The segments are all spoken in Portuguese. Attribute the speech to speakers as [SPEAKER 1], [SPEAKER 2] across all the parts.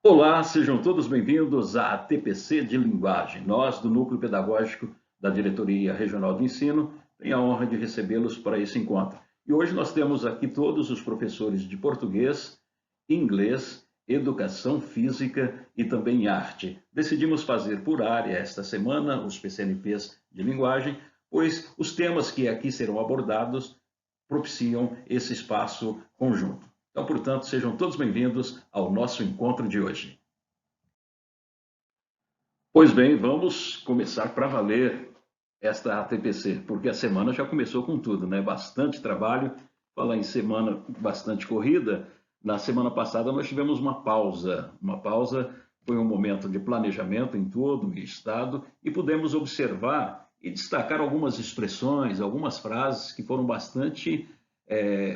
[SPEAKER 1] Olá, sejam todos bem-vindos à TPC de Linguagem. Nós, do Núcleo Pedagógico da Diretoria Regional de Ensino, temos a honra de recebê-los para esse encontro. E hoje nós temos aqui todos os professores de português, inglês, educação física e também arte. Decidimos fazer por área esta semana os PCNPs de linguagem, pois os temas que aqui serão abordados propiciam esse espaço conjunto. Então, portanto, sejam todos bem-vindos ao nosso encontro de hoje. Pois bem, vamos começar para valer esta ATPC, porque a semana já começou com tudo, né? Bastante trabalho. Falar em semana bastante corrida, na semana passada nós tivemos uma pausa. Uma pausa foi um momento de planejamento em todo o estado e pudemos observar e destacar algumas expressões, algumas frases que foram bastante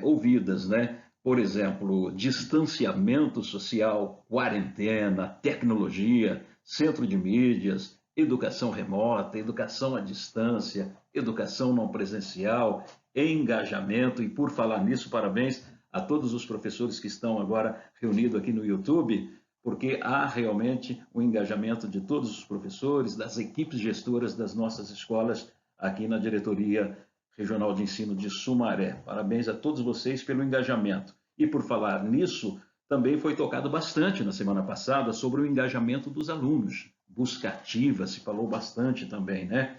[SPEAKER 1] ouvidas, né? Por exemplo, distanciamento social, quarentena, tecnologia, centro de mídias, educação remota, educação à distância, educação não presencial, engajamento. E por falar nisso, parabéns a todos os professores que estão agora reunidos aqui no YouTube, porque há realmente o engajamento de todos os professores, das equipes gestoras das nossas escolas aqui na Diretoria Regional de Ensino de Sumaré. Parabéns a todos vocês pelo engajamento. E por falar nisso, também foi tocado bastante na semana passada sobre o engajamento dos alunos. Busca ativa, se falou bastante também, né?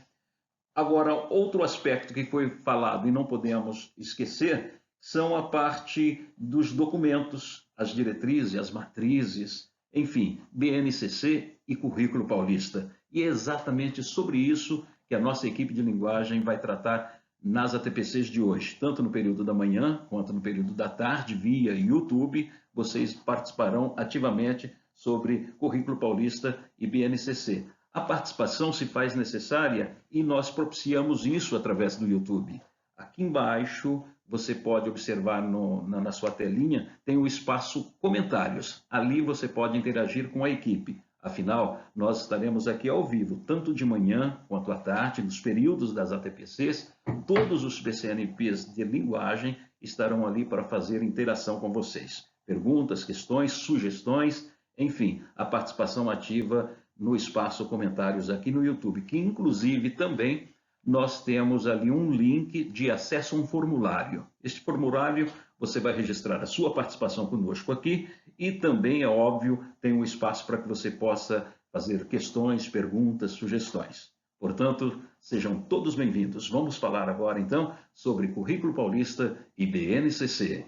[SPEAKER 1] Agora, outro aspecto que foi falado e não podemos esquecer são a parte dos documentos, as diretrizes, as matrizes, enfim, BNCC e Currículo Paulista. E é exatamente sobre isso que a nossa equipe de linguagem vai tratar nas ATPCs de hoje, tanto no período da manhã quanto no período da tarde, via YouTube. Vocês participarão ativamente sobre Currículo Paulista e BNCC. A participação se faz necessária e nós propiciamos isso através do YouTube. Aqui embaixo, você pode observar na sua telinha, tem o espaço comentários. Ali você pode interagir com a equipe. Afinal, nós estaremos aqui ao vivo, tanto de manhã quanto à tarde, nos períodos das ATPCs. Todos os PCNPs de linguagem estarão ali para fazer interação com vocês. Perguntas, questões, sugestões, enfim, a participação ativa no espaço comentários aqui no YouTube, que inclusive também nós temos ali um link de acesso a um formulário. Este formulário você vai registrar a sua participação conosco aqui e também, é óbvio, tem um espaço para que você possa fazer questões, perguntas, sugestões. Portanto, sejam todos bem-vindos. Vamos falar agora, então, sobre Currículo Paulista e BNCC.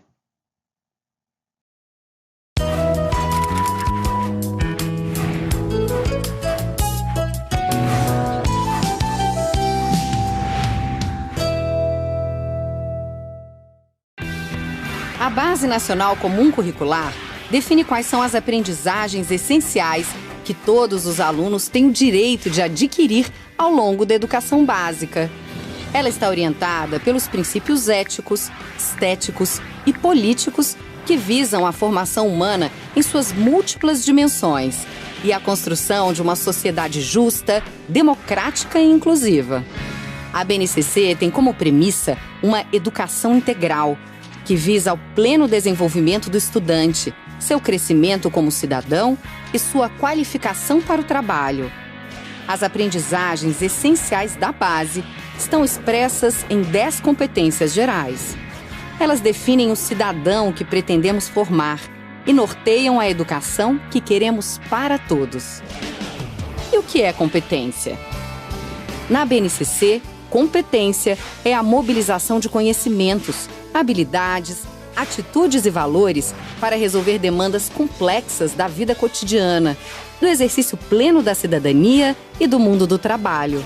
[SPEAKER 2] A Base Nacional Comum Curricular define quais são as aprendizagens essenciais que todos os alunos têm o direito de adquirir ao longo da educação básica. Ela está orientada pelos princípios éticos, estéticos e políticos que visam a formação humana em suas múltiplas dimensões e a construção de uma sociedade justa, democrática e inclusiva. A BNCC tem como premissa uma educação integral, que visa ao pleno desenvolvimento do estudante, seu crescimento como cidadão e sua qualificação para o trabalho. As aprendizagens essenciais da base estão expressas em 10 competências gerais. Elas definem o cidadão que pretendemos formar e norteiam a educação que queremos para todos. E o que é competência? Na BNCC, competência é a mobilização de conhecimentos, habilidades, atitudes e valores para resolver demandas complexas da vida cotidiana, do exercício pleno da cidadania e do mundo do trabalho.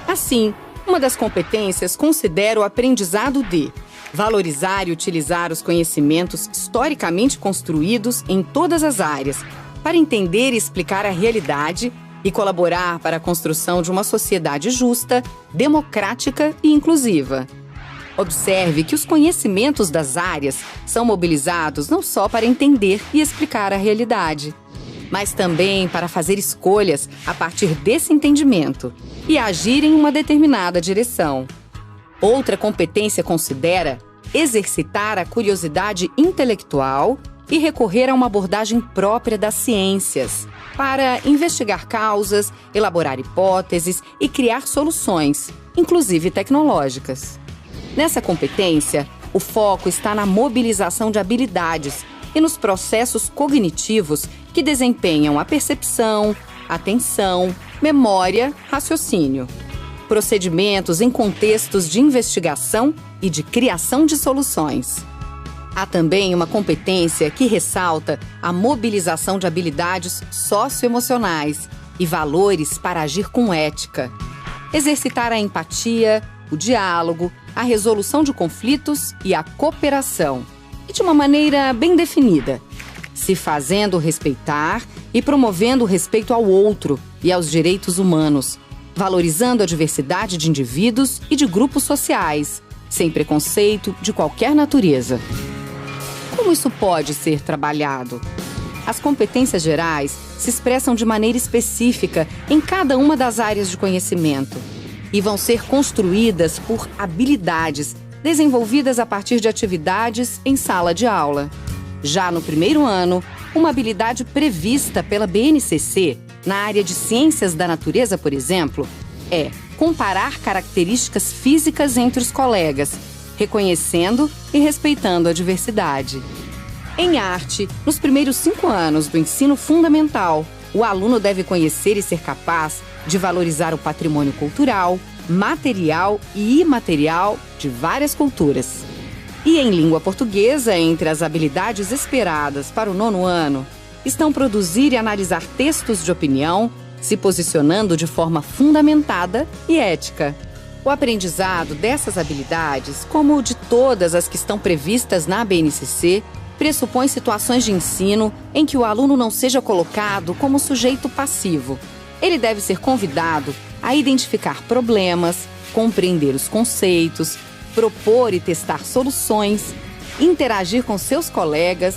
[SPEAKER 2] Assim, uma das competências considera o aprendizado de valorizar e utilizar os conhecimentos historicamente construídos em todas as áreas, para entender e explicar a realidade e colaborar para a construção de uma sociedade justa, democrática e inclusiva. Observe que os conhecimentos das áreas são mobilizados não só para entender e explicar a realidade, mas também para fazer escolhas a partir desse entendimento e agir em uma determinada direção. Outra competência considera exercitar a curiosidade intelectual e recorrer a uma abordagem própria das ciências para investigar causas, elaborar hipóteses e criar soluções, inclusive tecnológicas. Nessa competência, o foco está na mobilização de habilidades e nos processos cognitivos que desempenham a percepção, atenção, memória, raciocínio. Procedimentos em contextos de investigação e de criação de soluções. Há também uma competência que ressalta a mobilização de habilidades socioemocionais e valores para agir com ética. Exercitar a empatia, o diálogo, a resolução de conflitos e a cooperação, e de uma maneira bem definida, se fazendo respeitar e promovendo o respeito ao outro e aos direitos humanos, valorizando a diversidade de indivíduos e de grupos sociais, sem preconceito de qualquer natureza. Como isso pode ser trabalhado? As competências gerais se expressam de maneira específica em cada uma das áreas de conhecimento e vão ser construídas por habilidades desenvolvidas a partir de atividades em sala de aula. Já no primeiro ano, uma habilidade prevista pela BNCC, na área de ciências da natureza, por exemplo, é comparar características físicas entre os colegas, reconhecendo e respeitando a diversidade. Em arte, nos primeiros 5 anos do ensino fundamental, o aluno deve conhecer e ser capaz de valorizar o patrimônio cultural, material e imaterial de várias culturas. E em língua portuguesa, entre as habilidades esperadas para o 9º ano, estão produzir e analisar textos de opinião, se posicionando de forma fundamentada e ética. O aprendizado dessas habilidades, como o de todas as que estão previstas na BNCC, pressupõe situações de ensino em que o aluno não seja colocado como sujeito passivo. Ele deve ser convidado a identificar problemas, compreender os conceitos, propor e testar soluções, interagir com seus colegas,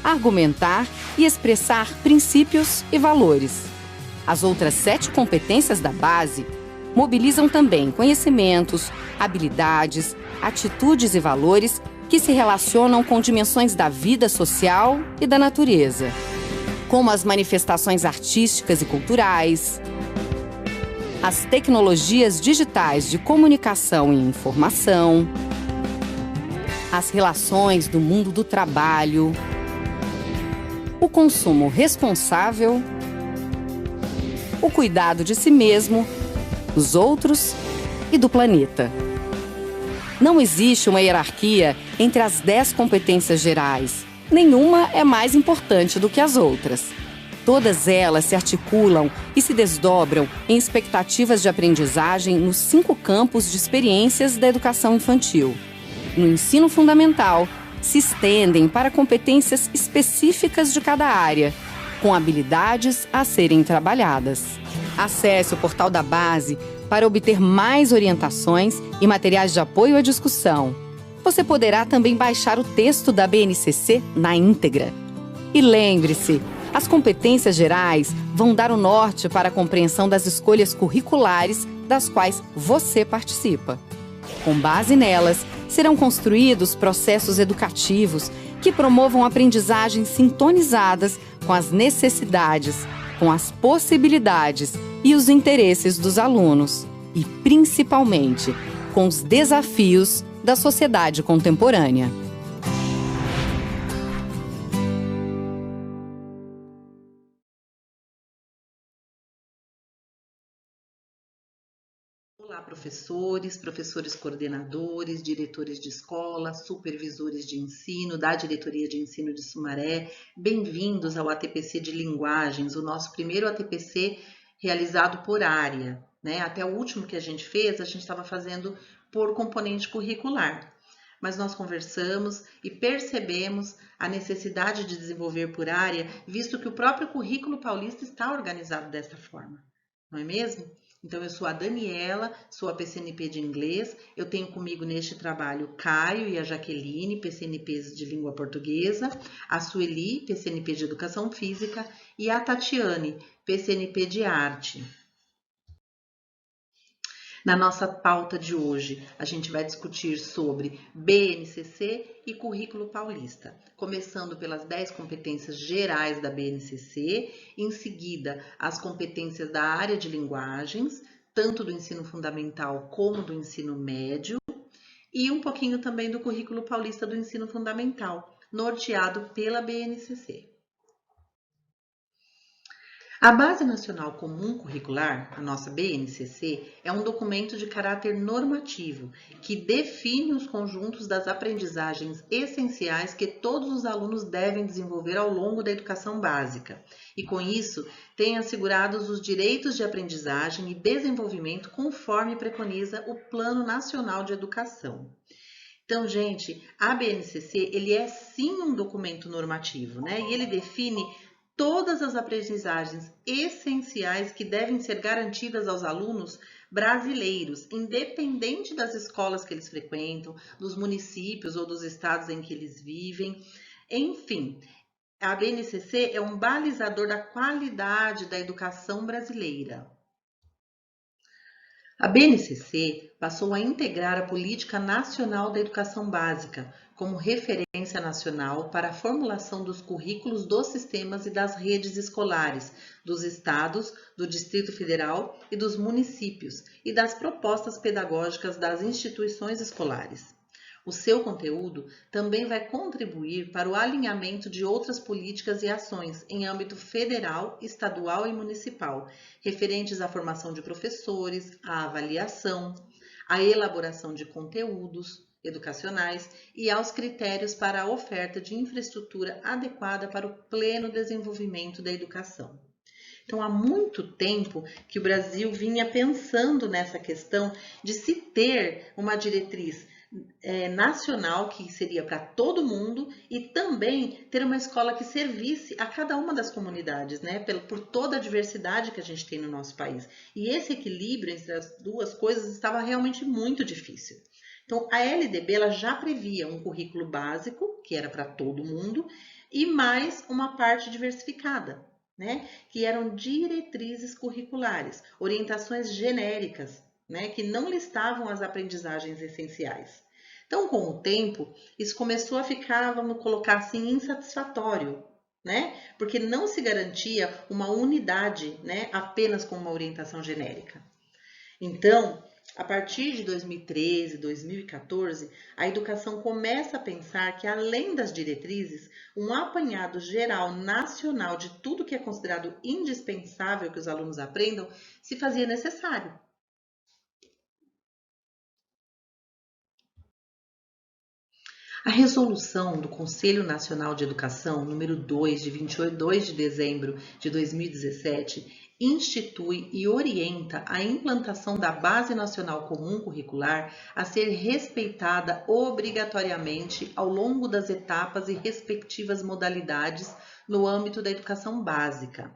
[SPEAKER 2] argumentar e expressar princípios e valores. As outras 7 competências da base mobilizam também conhecimentos, habilidades, atitudes e valores que se relacionam com dimensões da vida social e da natureza, como as manifestações artísticas e culturais, as tecnologias digitais de comunicação e informação, as relações do mundo do trabalho, o consumo responsável, o cuidado de si mesmo, dos outros e do planeta. Não existe uma hierarquia entre as 10 competências gerais. Nenhuma é mais importante do que as outras. Todas elas se articulam e se desdobram em expectativas de aprendizagem nos 5 campos de experiências da educação infantil. No ensino fundamental, se estendem para competências específicas de cada área, com habilidades a serem trabalhadas. Acesse o portal da base para obter mais orientações e materiais de apoio à discussão. Você poderá também baixar o texto da BNCC na íntegra. E lembre-se, as competências gerais vão dar o norte para a compreensão das escolhas curriculares das quais você participa. Com base nelas, serão construídos processos educativos que promovam aprendizagens sintonizadas com as necessidades, com as possibilidades e os interesses dos alunos e, principalmente, com os desafios da sociedade contemporânea.
[SPEAKER 3] Olá, professores coordenadores, diretores de escola, supervisores de ensino, da Diretoria de Ensino de Sumaré. Bem-vindos ao ATPC de Linguagens, o nosso primeiro ATPC realizado por área, né? Até o último que a gente fez, a gente estava fazendo por componente curricular. Mas nós conversamos e percebemos a necessidade de desenvolver por área, visto que o próprio currículo paulista está organizado dessa forma, não é mesmo? Então, eu sou a Daniela, sou a PCNP de inglês, eu tenho comigo neste trabalho o Caio e a Jaqueline, PCNPs de língua portuguesa, a Sueli, PCNP de educação física, e a Tatiane, PCNP de arte. Na nossa pauta de hoje, a gente vai discutir sobre BNCC e currículo paulista, começando pelas 10 competências gerais da BNCC, em seguida as competências da área de linguagens, tanto do ensino fundamental como do ensino médio, e um pouquinho também do currículo paulista do ensino fundamental, norteado pela BNCC. A Base Nacional Comum Curricular, a nossa BNCC, é um documento de caráter normativo que define os conjuntos das aprendizagens essenciais que todos os alunos devem desenvolver ao longo da educação básica e, com isso, tem assegurados os direitos de aprendizagem e desenvolvimento conforme preconiza o Plano Nacional de Educação. Então, gente, a BNCC, ele é sim um documento normativo, né? E ele define todas as aprendizagens essenciais que devem ser garantidas aos alunos brasileiros, independente das escolas que eles frequentam, dos municípios ou dos estados em que eles vivem. Enfim, a BNCC é um balizador da qualidade da educação brasileira. A BNCC passou a integrar a Política Nacional da Educação Básica como referência nacional para a formulação dos currículos dos sistemas e das redes escolares dos estados, do Distrito Federal e dos municípios e das propostas pedagógicas das instituições escolares. O seu conteúdo também vai contribuir para o alinhamento de outras políticas e ações em âmbito federal, estadual e municipal, referentes à formação de professores, à avaliação, à elaboração de conteúdos, educacionais e aos critérios para a oferta de infraestrutura adequada para o pleno desenvolvimento da educação. Então, há muito tempo que o Brasil vinha pensando nessa questão de se ter uma diretriz nacional, que seria para todo mundo, e também ter uma escola que servisse a cada uma das comunidades, né? Por toda a diversidade que a gente tem no nosso país. E esse equilíbrio entre as duas coisas estava realmente muito difícil. Então, a LDB ela já previa um currículo básico, que era para todo mundo, e mais uma parte diversificada, né? Que eram diretrizes curriculares, orientações genéricas, né, que não listavam as aprendizagens essenciais. Então, com o tempo, isso começou a ficar, vamos colocar assim, insatisfatório, né? Porque não se garantia uma unidade, né, apenas com uma orientação genérica. Então, a partir de 2013, 2014, a educação começa a pensar que, além das diretrizes, um apanhado geral nacional de tudo que é considerado indispensável que os alunos aprendam se fazia necessário. A resolução do Conselho Nacional de Educação, número 2, de 22 de dezembro de 2017, institui e orienta a implantação da Base Nacional Comum Curricular a ser respeitada obrigatoriamente ao longo das etapas e respectivas modalidades no âmbito da educação básica.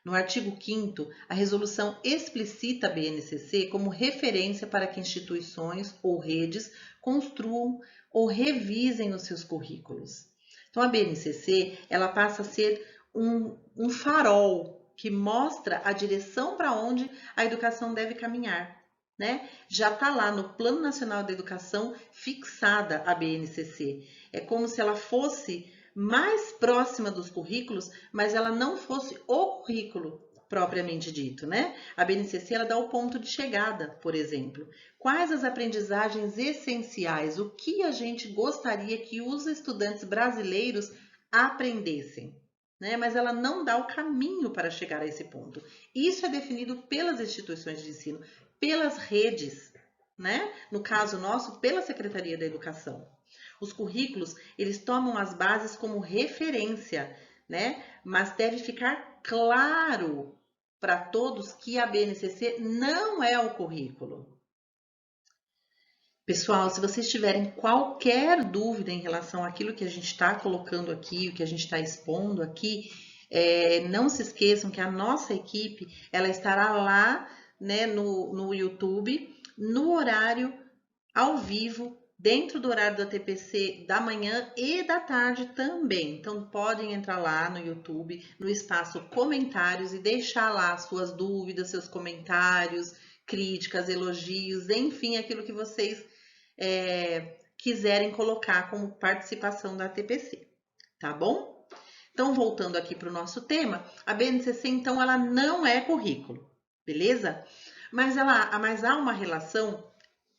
[SPEAKER 3] No artigo 5º, a resolução explicita a BNCC como referência para que instituições ou redes construam ou revisem os seus currículos. Então, a BNCC ela passa a ser um farol que mostra a direção para onde a educação deve caminhar, né? Já está lá no Plano Nacional da Educação fixada a BNCC. É como se ela fosse mais próxima dos currículos, mas ela não fosse o currículo propriamente dito, né? A BNCC ela dá o ponto de chegada, por exemplo. Quais as aprendizagens essenciais? O que a gente gostaria que os estudantes brasileiros aprendessem, né? Mas ela não dá o caminho para chegar a esse ponto. Isso é definido pelas instituições de ensino, pelas redes, né? No caso nosso, pela Secretaria da Educação. Os currículos, eles tomam as bases como referência, né? Mas deve ficar claro para todos que a BNCC não é o currículo. Pessoal, se vocês tiverem qualquer dúvida em relação àquilo que a gente está colocando aqui, o que a gente está expondo aqui, não se esqueçam que a nossa equipe ela estará lá, né, no YouTube, no horário ao vivo, dentro do horário da TPC da manhã e da tarde também. Então, podem entrar lá no YouTube, no espaço comentários e deixar lá suas dúvidas, seus comentários, críticas, elogios, enfim, aquilo que vocês quiserem colocar como participação da TPC, tá bom? Então, voltando aqui para o nosso tema, a BNCC, então, ela não é currículo, beleza? Mas há uma relação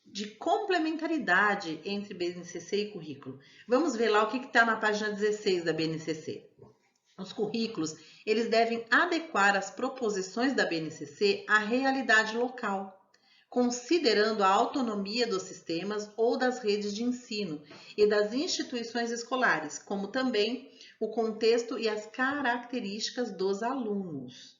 [SPEAKER 3] de complementaridade entre BNCC e currículo. Vamos ver lá o que está na página 16 da BNCC. Os currículos, eles devem adequar as proposições da BNCC à realidade local, considerando a autonomia dos sistemas ou das redes de ensino e das instituições escolares, como também o contexto e as características dos alunos.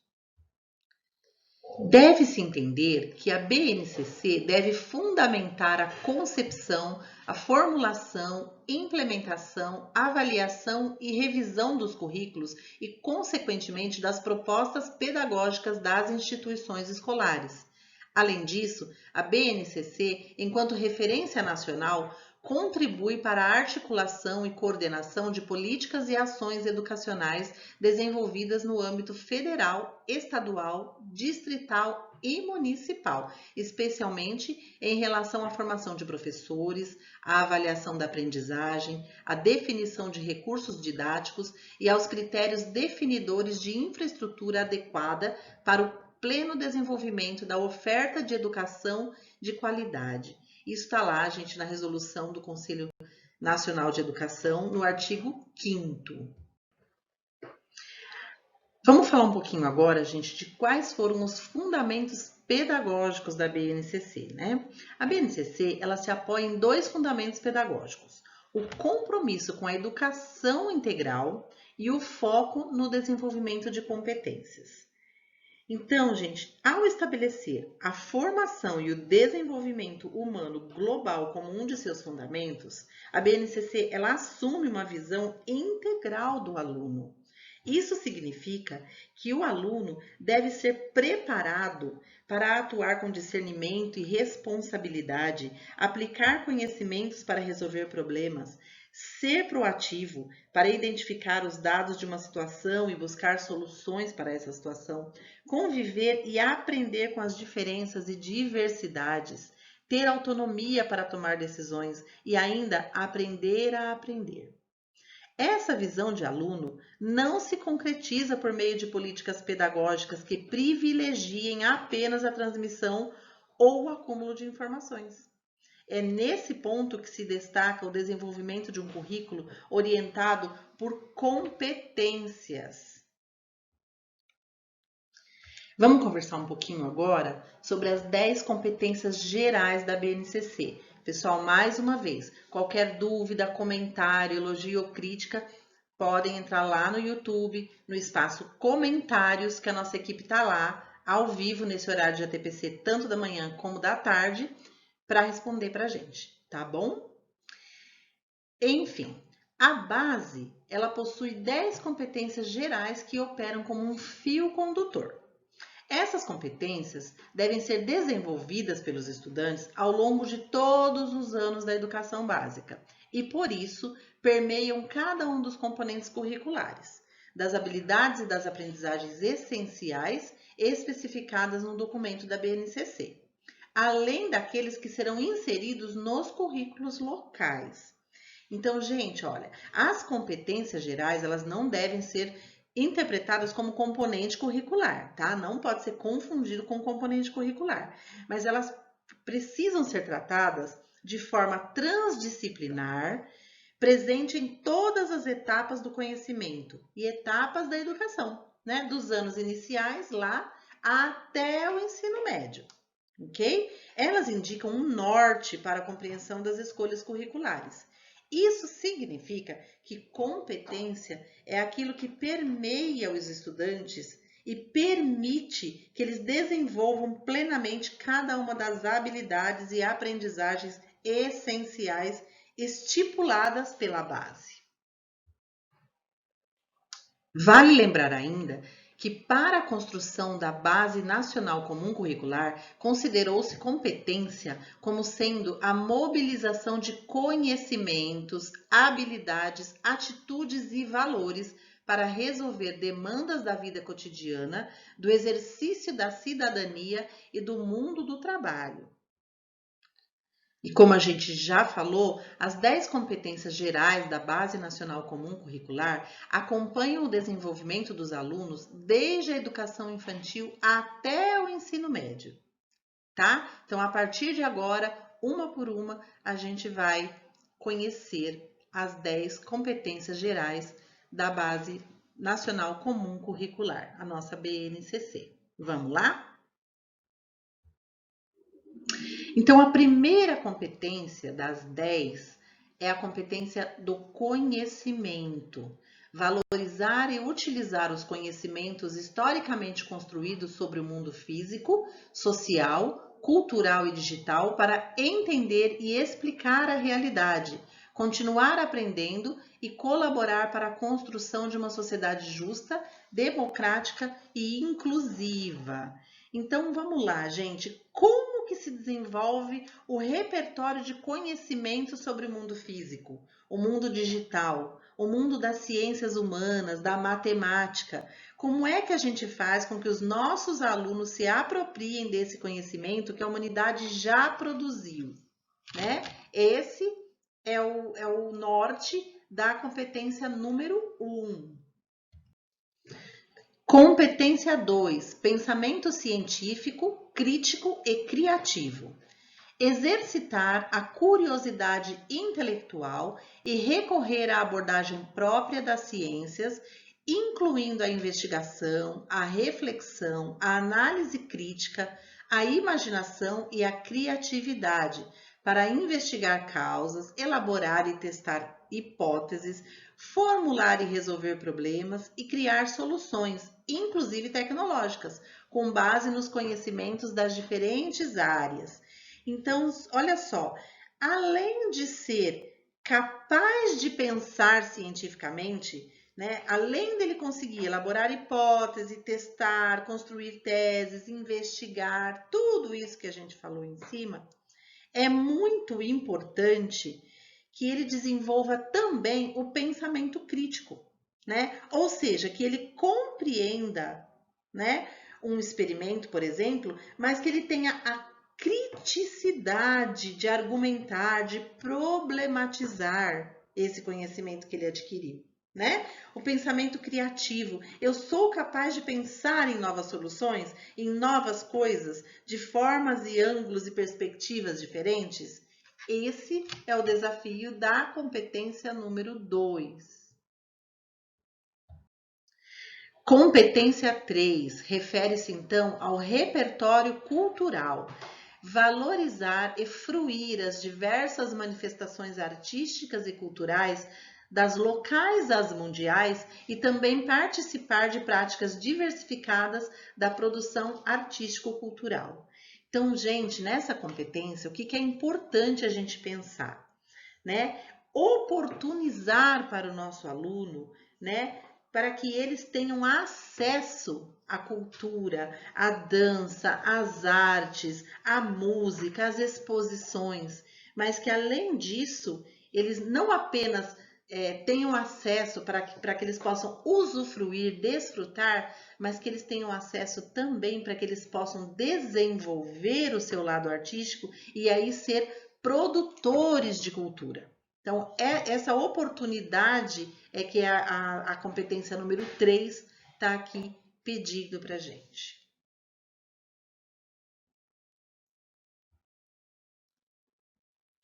[SPEAKER 3] Deve-se entender que a BNCC deve fundamentar a concepção, a formulação, implementação, avaliação e revisão dos currículos e, consequentemente, das propostas pedagógicas das instituições escolares. Além disso, a BNCC, enquanto referência nacional, contribui para a articulação e coordenação de políticas e ações educacionais desenvolvidas no âmbito federal, estadual, distrital e municipal, especialmente em relação à formação de professores, à avaliação da aprendizagem, à definição de recursos didáticos e aos critérios definidores de infraestrutura adequada para o pleno desenvolvimento da oferta de educação de qualidade. Isso está lá, gente, na resolução do Conselho Nacional de Educação, no artigo 5º. Vamos falar um pouquinho agora, gente, de quais foram os fundamentos pedagógicos da BNCC, né? A BNCC, ela se apoia em 2 fundamentos pedagógicos: o compromisso com a educação integral e o foco no desenvolvimento de competências. Então, gente, ao estabelecer a formação e o desenvolvimento humano global como um de seus fundamentos, a BNCC ela assume uma visão integral do aluno. Isso significa que o aluno deve ser preparado para atuar com discernimento e responsabilidade, aplicar conhecimentos para resolver problemas, ser proativo para identificar os dados de uma situação e buscar soluções para essa situação, conviver e aprender com as diferenças e diversidades, ter autonomia para tomar decisões e ainda aprender a aprender. Essa visão de aluno não se concretiza por meio de políticas pedagógicas que privilegiem apenas a transmissão ou o acúmulo de informações. É nesse ponto que se destaca o desenvolvimento de um currículo orientado por competências. Vamos conversar um pouquinho agora sobre as 10 competências gerais da BNCC. Pessoal, mais uma vez, qualquer dúvida, comentário, elogio ou crítica, podem entrar lá no YouTube, no espaço comentários, que a nossa equipe está lá, ao vivo, nesse horário de ATPC, tanto da manhã como da tarde, para responder para a gente, tá bom? Enfim, a base, ela possui 10 competências gerais que operam como um fio condutor. Essas competências devem ser desenvolvidas pelos estudantes ao longo de todos os anos da educação básica e, por isso, permeiam cada um dos componentes curriculares, das habilidades e das aprendizagens essenciais especificadas no documento da BNCC, além daqueles que serão inseridos nos currículos locais. Então, gente, olha, as competências gerais, elas não devem ser interpretadas como componente curricular, tá? Não pode ser confundido com componente curricular, mas elas precisam ser tratadas de forma transdisciplinar, presente em todas as etapas do conhecimento e etapas da educação, né? Dos anos iniciais lá até o ensino médio, ok? Elas indicam um norte para a compreensão das escolhas curriculares. Isso significa que competência é aquilo que permeia os estudantes e permite que eles desenvolvam plenamente cada uma das habilidades e aprendizagens essenciais estipuladas pela base. Vale lembrar ainda que para a construção da Base Nacional Comum Curricular, considerou-se competência como sendo a mobilização de conhecimentos, habilidades, atitudes e valores para resolver demandas da vida cotidiana, do exercício da cidadania e do mundo do trabalho. E como a gente já falou, as 10 competências gerais da Base Nacional Comum Curricular acompanham o desenvolvimento dos alunos desde a educação infantil até o ensino médio, tá? Então, a partir de agora, uma por uma, a gente vai conhecer as 10 competências gerais da Base Nacional Comum Curricular, a nossa BNCC. Vamos lá? Então, a primeira competência das 10 é a competência do conhecimento. Valorizar e utilizar os conhecimentos historicamente construídos sobre o mundo físico, social, cultural e digital para entender e explicar a realidade, continuar aprendendo e colaborar para a construção de uma sociedade justa, democrática e inclusiva. Então, vamos lá, gente. Como que se desenvolve o repertório de conhecimento sobre o mundo físico, o mundo digital, o mundo das ciências humanas, da matemática? Como é que a gente faz com que os nossos alunos se apropriem desse conhecimento que a humanidade já produziu, né? Esse é o norte da competência número 1. Competência 2, pensamento científico, crítico e criativo. Exercitar a curiosidade intelectual e recorrer à abordagem própria das ciências, incluindo a investigação, a reflexão, a análise crítica, a imaginação e a criatividade para investigar causas, elaborar e testar hipóteses, formular e resolver problemas e criar soluções, inclusive tecnológicas, com base nos conhecimentos das diferentes áreas. Então, olha só, além de ser capaz de pensar cientificamente, né, além dele conseguir elaborar hipóteses, testar, construir teses, investigar, tudo isso que a gente falou em cima, é muito importante que ele desenvolva também o pensamento crítico, né? Ou seja, que ele compreenda, né, um experimento, por exemplo, mas que ele tenha a criticidade de argumentar, de problematizar esse conhecimento que ele adquiriu, né? O pensamento criativo. Eu sou capaz de pensar em novas soluções, em novas coisas, de formas e ângulos e perspectivas diferentes? Esse é o desafio da competência número 2. Competência 3 refere-se então ao repertório cultural. Valorizar e fruir as diversas manifestações artísticas e culturais, das locais às mundiais, e também participar de práticas diversificadas da produção artístico-cultural. Então, gente, nessa competência, o que é importante a gente pensar, né? Oportunizar para o nosso aluno, né, para que eles tenham acesso à cultura, à dança, às artes, à música, às exposições, mas que além disso, eles não apenas tenham acesso para que eles possam usufruir, desfrutar, mas que eles tenham acesso também para que eles possam desenvolver o seu lado artístico e aí ser produtores de cultura. Então, essa oportunidade é que a competência número 3 está aqui pedindo para a gente.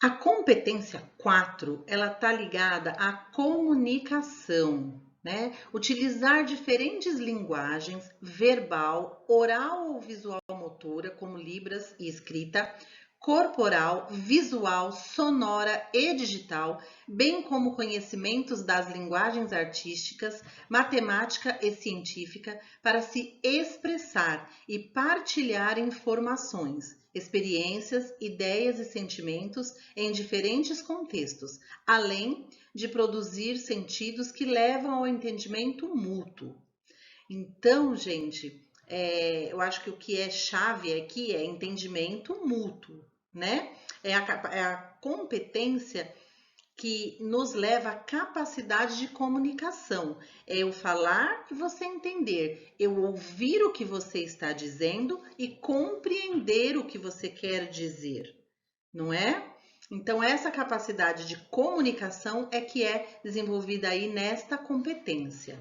[SPEAKER 3] A competência 4, ela está ligada à comunicação, né? Utilizar diferentes linguagens, verbal, oral ou visual motora, como libras e escrita, corporal, visual, sonora e digital, bem como conhecimentos das linguagens artísticas, matemática e científica, para se expressar e partilhar informações, experiências, ideias e sentimentos em diferentes contextos, além de produzir sentidos que levam ao entendimento mútuo. Então, gente, eu acho que o que é chave aqui é entendimento mútuo, né? É a competência que nos leva à capacidade de comunicação. É eu falar e você entender, eu ouvir o que você está dizendo e compreender o que você quer dizer, não é? Então, essa capacidade de comunicação é que é desenvolvida aí nesta competência.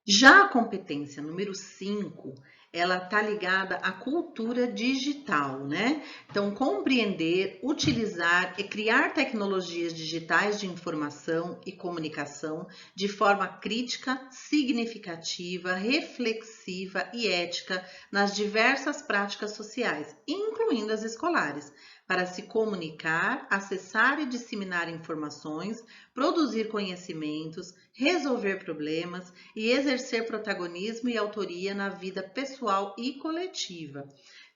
[SPEAKER 3] Já a competência número 5, ela está ligada à cultura digital, né? Então, compreender, utilizar e criar tecnologias digitais de informação e comunicação de forma crítica, significativa, reflexiva e ética nas diversas práticas sociais, incluindo as escolares, para se comunicar, acessar e disseminar informações, produzir conhecimentos, resolver problemas e exercer protagonismo e autoria na vida pessoal e coletiva.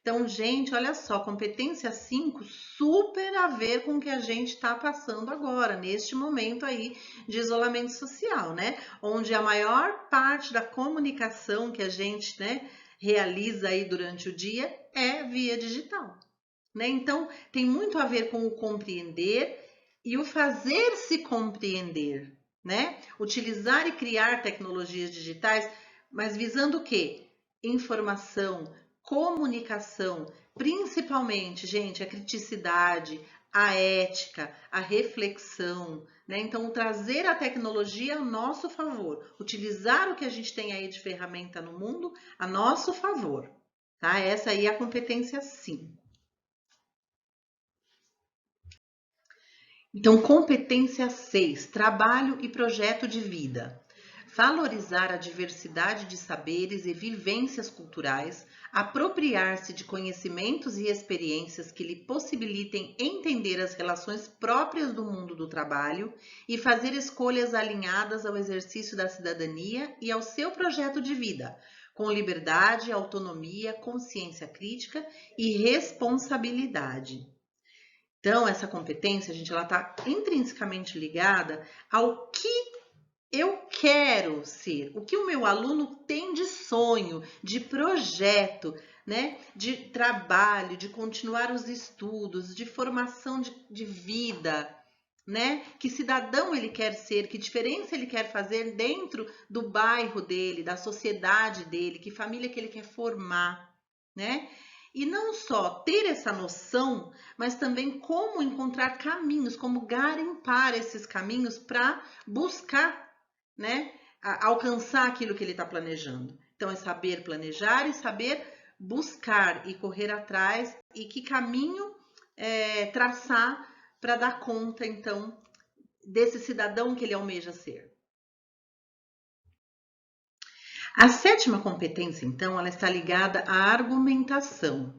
[SPEAKER 3] Então, gente, olha só, competência 5 super a ver com o que a gente está passando agora, neste momento aí de isolamento social, né? Onde a maior parte da comunicação que a gente, né, realiza aí durante o dia é via digital, né? Então, tem muito a ver com o compreender e o fazer se compreender, né? Utilizar e criar tecnologias digitais, mas visando o quê? Informação, comunicação, principalmente, gente, a criticidade, a ética, a reflexão, né? Então, trazer a tecnologia a nosso favor, utilizar o que a gente tem aí de ferramenta no mundo a nosso favor, tá? Essa aí é a competência 5. Então, competência 6, trabalho e projeto de vida. valorizar a diversidade de saberes e vivências culturais, apropriar-se de conhecimentos e experiências que lhe possibilitem entender as relações próprias do mundo do trabalho e fazer escolhas alinhadas ao exercício da cidadania e ao seu projeto de vida, com liberdade, autonomia, consciência crítica e responsabilidade. Então, essa competência, gente, ela está intrinsecamente ligada ao que eu quero ser, o que o meu aluno tem de sonho, de projeto, né? De trabalho, de continuar os estudos, de formação de vida, né? Que cidadão ele quer ser, que diferença ele quer fazer dentro do bairro dele, da sociedade dele, que família que ele quer formar, né? E não só ter essa noção, mas também como encontrar caminhos, como garimpar esses caminhos para buscar, né, alcançar aquilo que ele está planejando. Então, é saber planejar e saber buscar e correr atrás e que caminho traçar para dar conta, então, desse cidadão que ele almeja ser. A sétima competência, então, ela está ligada à argumentação.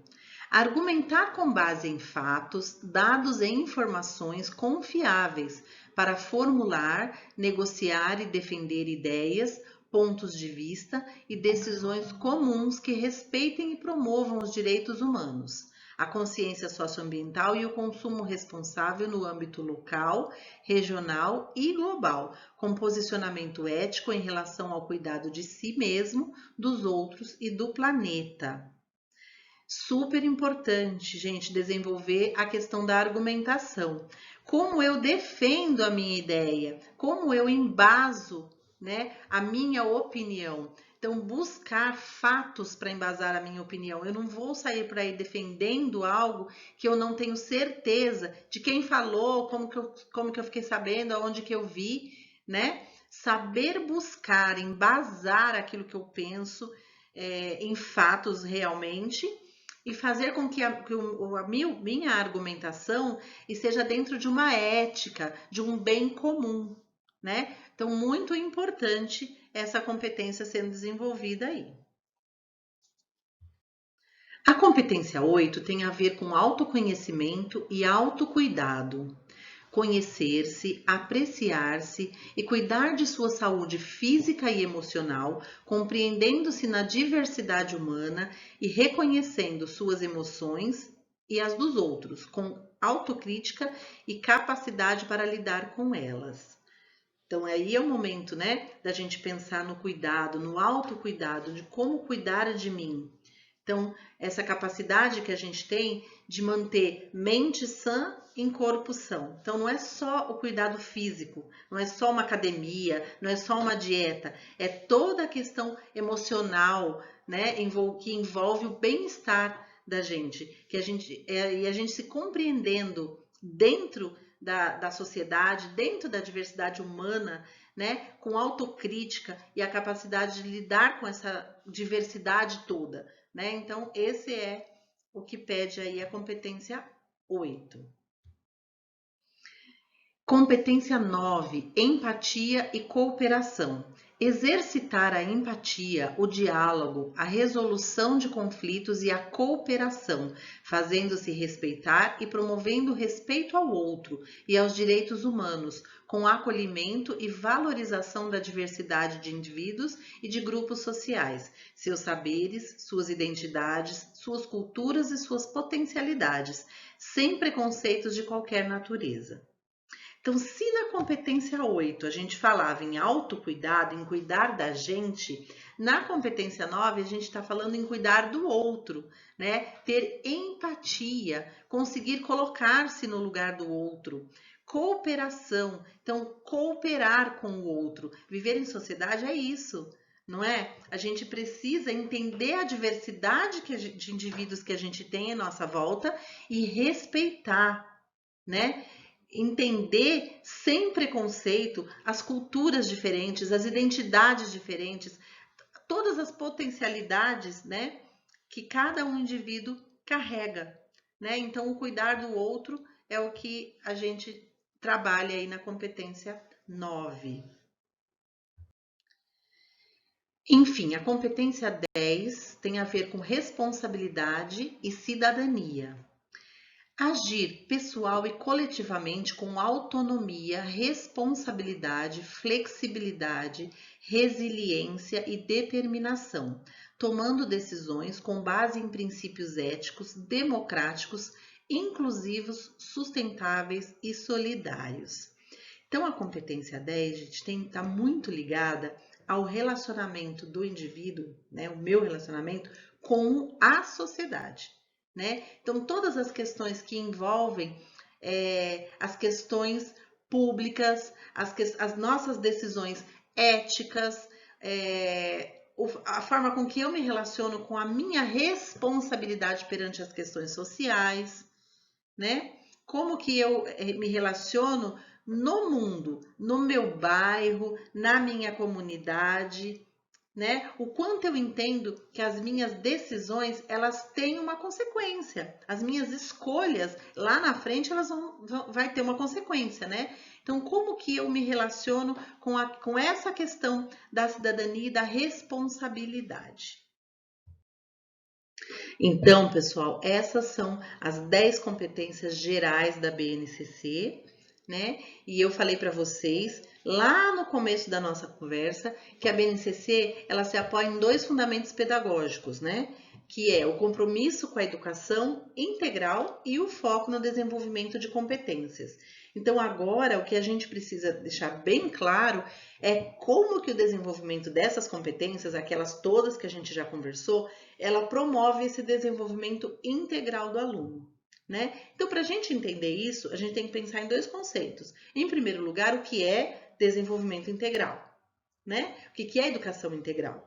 [SPEAKER 3] Argumentar com base em fatos, dados e informações confiáveis para formular, negociar e defender ideias, pontos de vista e decisões comuns que respeitem e promovam os direitos humanos, a consciência socioambiental e o consumo responsável no âmbito local, regional e global, com posicionamento ético em relação ao cuidado de si mesmo, dos outros e do planeta. Super importante, gente, desenvolver a questão da argumentação. Como eu defendo a minha ideia, como eu embaso, né, a minha opinião. Então, buscar fatos para embasar a minha opinião. Eu não vou sair por aí defendendo algo que eu não tenho certeza de quem falou, como que eu fiquei sabendo, aonde que eu vi, né? Saber buscar, embasar aquilo que eu penso em fatos realmente e fazer com que minha argumentação esteja dentro de uma ética, de um bem comum, né? Então, muito importante essa competência sendo desenvolvida aí. A competência 8 tem a ver com autoconhecimento e autocuidado. Conhecer-se, apreciar-se e cuidar de sua saúde física e emocional, compreendendo-se na diversidade humana e reconhecendo suas emoções e as dos outros, com autocrítica e capacidade para lidar com elas. Então, aí é o momento, né, da gente pensar no cuidado, no autocuidado, de como cuidar de mim. Então, essa capacidade que a gente tem de manter mente sã em corpo são. Então, não é só o cuidado físico, não é só uma academia, não é só uma dieta, é toda a questão emocional, né, que envolve o bem-estar da gente, e a gente se compreendendo dentro da sociedade, dentro da diversidade humana, né, com autocrítica e a capacidade de lidar com essa diversidade toda, né? Então, esse é o que pede aí a competência 8. Competência 9, empatia e cooperação. Exercitar a empatia, o diálogo, a resolução de conflitos e a cooperação, fazendo-se respeitar e promovendo o respeito ao outro e aos direitos humanos, com acolhimento e valorização da diversidade de indivíduos e de grupos sociais, seus saberes, suas identidades, suas culturas e suas potencialidades, sem preconceitos de qualquer natureza. Então, se na competência 8 a gente falava em autocuidado, em cuidar da gente, na competência 9 a gente está falando em cuidar do outro, né? Ter empatia, conseguir colocar-se no lugar do outro. Cooperação, então cooperar com o outro. Viver em sociedade é isso, não é? A gente precisa entender a diversidade de indivíduos que a gente tem à nossa volta e respeitar, né? Entender sem preconceito as culturas diferentes, as identidades diferentes, todas as potencialidades, né, que cada um indivíduo carrega, né? Então, o cuidar do outro é o que a gente trabalha aí na competência 9. Enfim, a competência 10 tem a ver com responsabilidade e cidadania. Agir pessoal e coletivamente com autonomia, responsabilidade, flexibilidade, resiliência e determinação, tomando decisões com base em princípios éticos, democráticos, inclusivos, sustentáveis e solidários. Então, a competência 10, gente, está muito ligada ao relacionamento do indivíduo, né, o meu relacionamento com a sociedade. Né? Então, todas as questões que envolvem as questões públicas, as nossas decisões éticas, a forma com que eu me relaciono com a minha responsabilidade perante as questões sociais, né? Como que eu me relaciono no mundo, no meu bairro, na minha comunidade, né? O quanto eu entendo que as minhas decisões, elas têm uma consequência. As minhas escolhas, lá na frente, elas vai ter uma consequência, né? Então, como que eu me relaciono com essa questão da cidadania e da responsabilidade? Então, pessoal, essas são as 10 competências gerais da BNCC, né? E eu falei para vocês lá no começo da nossa conversa que a BNCC ela se apoia em 2 fundamentos pedagógicos, né? Que é o compromisso com a educação integral e o foco no desenvolvimento de competências. Então, agora, o que a gente precisa deixar bem claro é como que o desenvolvimento dessas competências, aquelas todas que a gente já conversou, ela promove esse desenvolvimento integral do aluno. Né? Então, para a gente entender isso, a gente tem que pensar em 2 conceitos. Em primeiro lugar, o que é desenvolvimento integral? Né? O que é educação integral?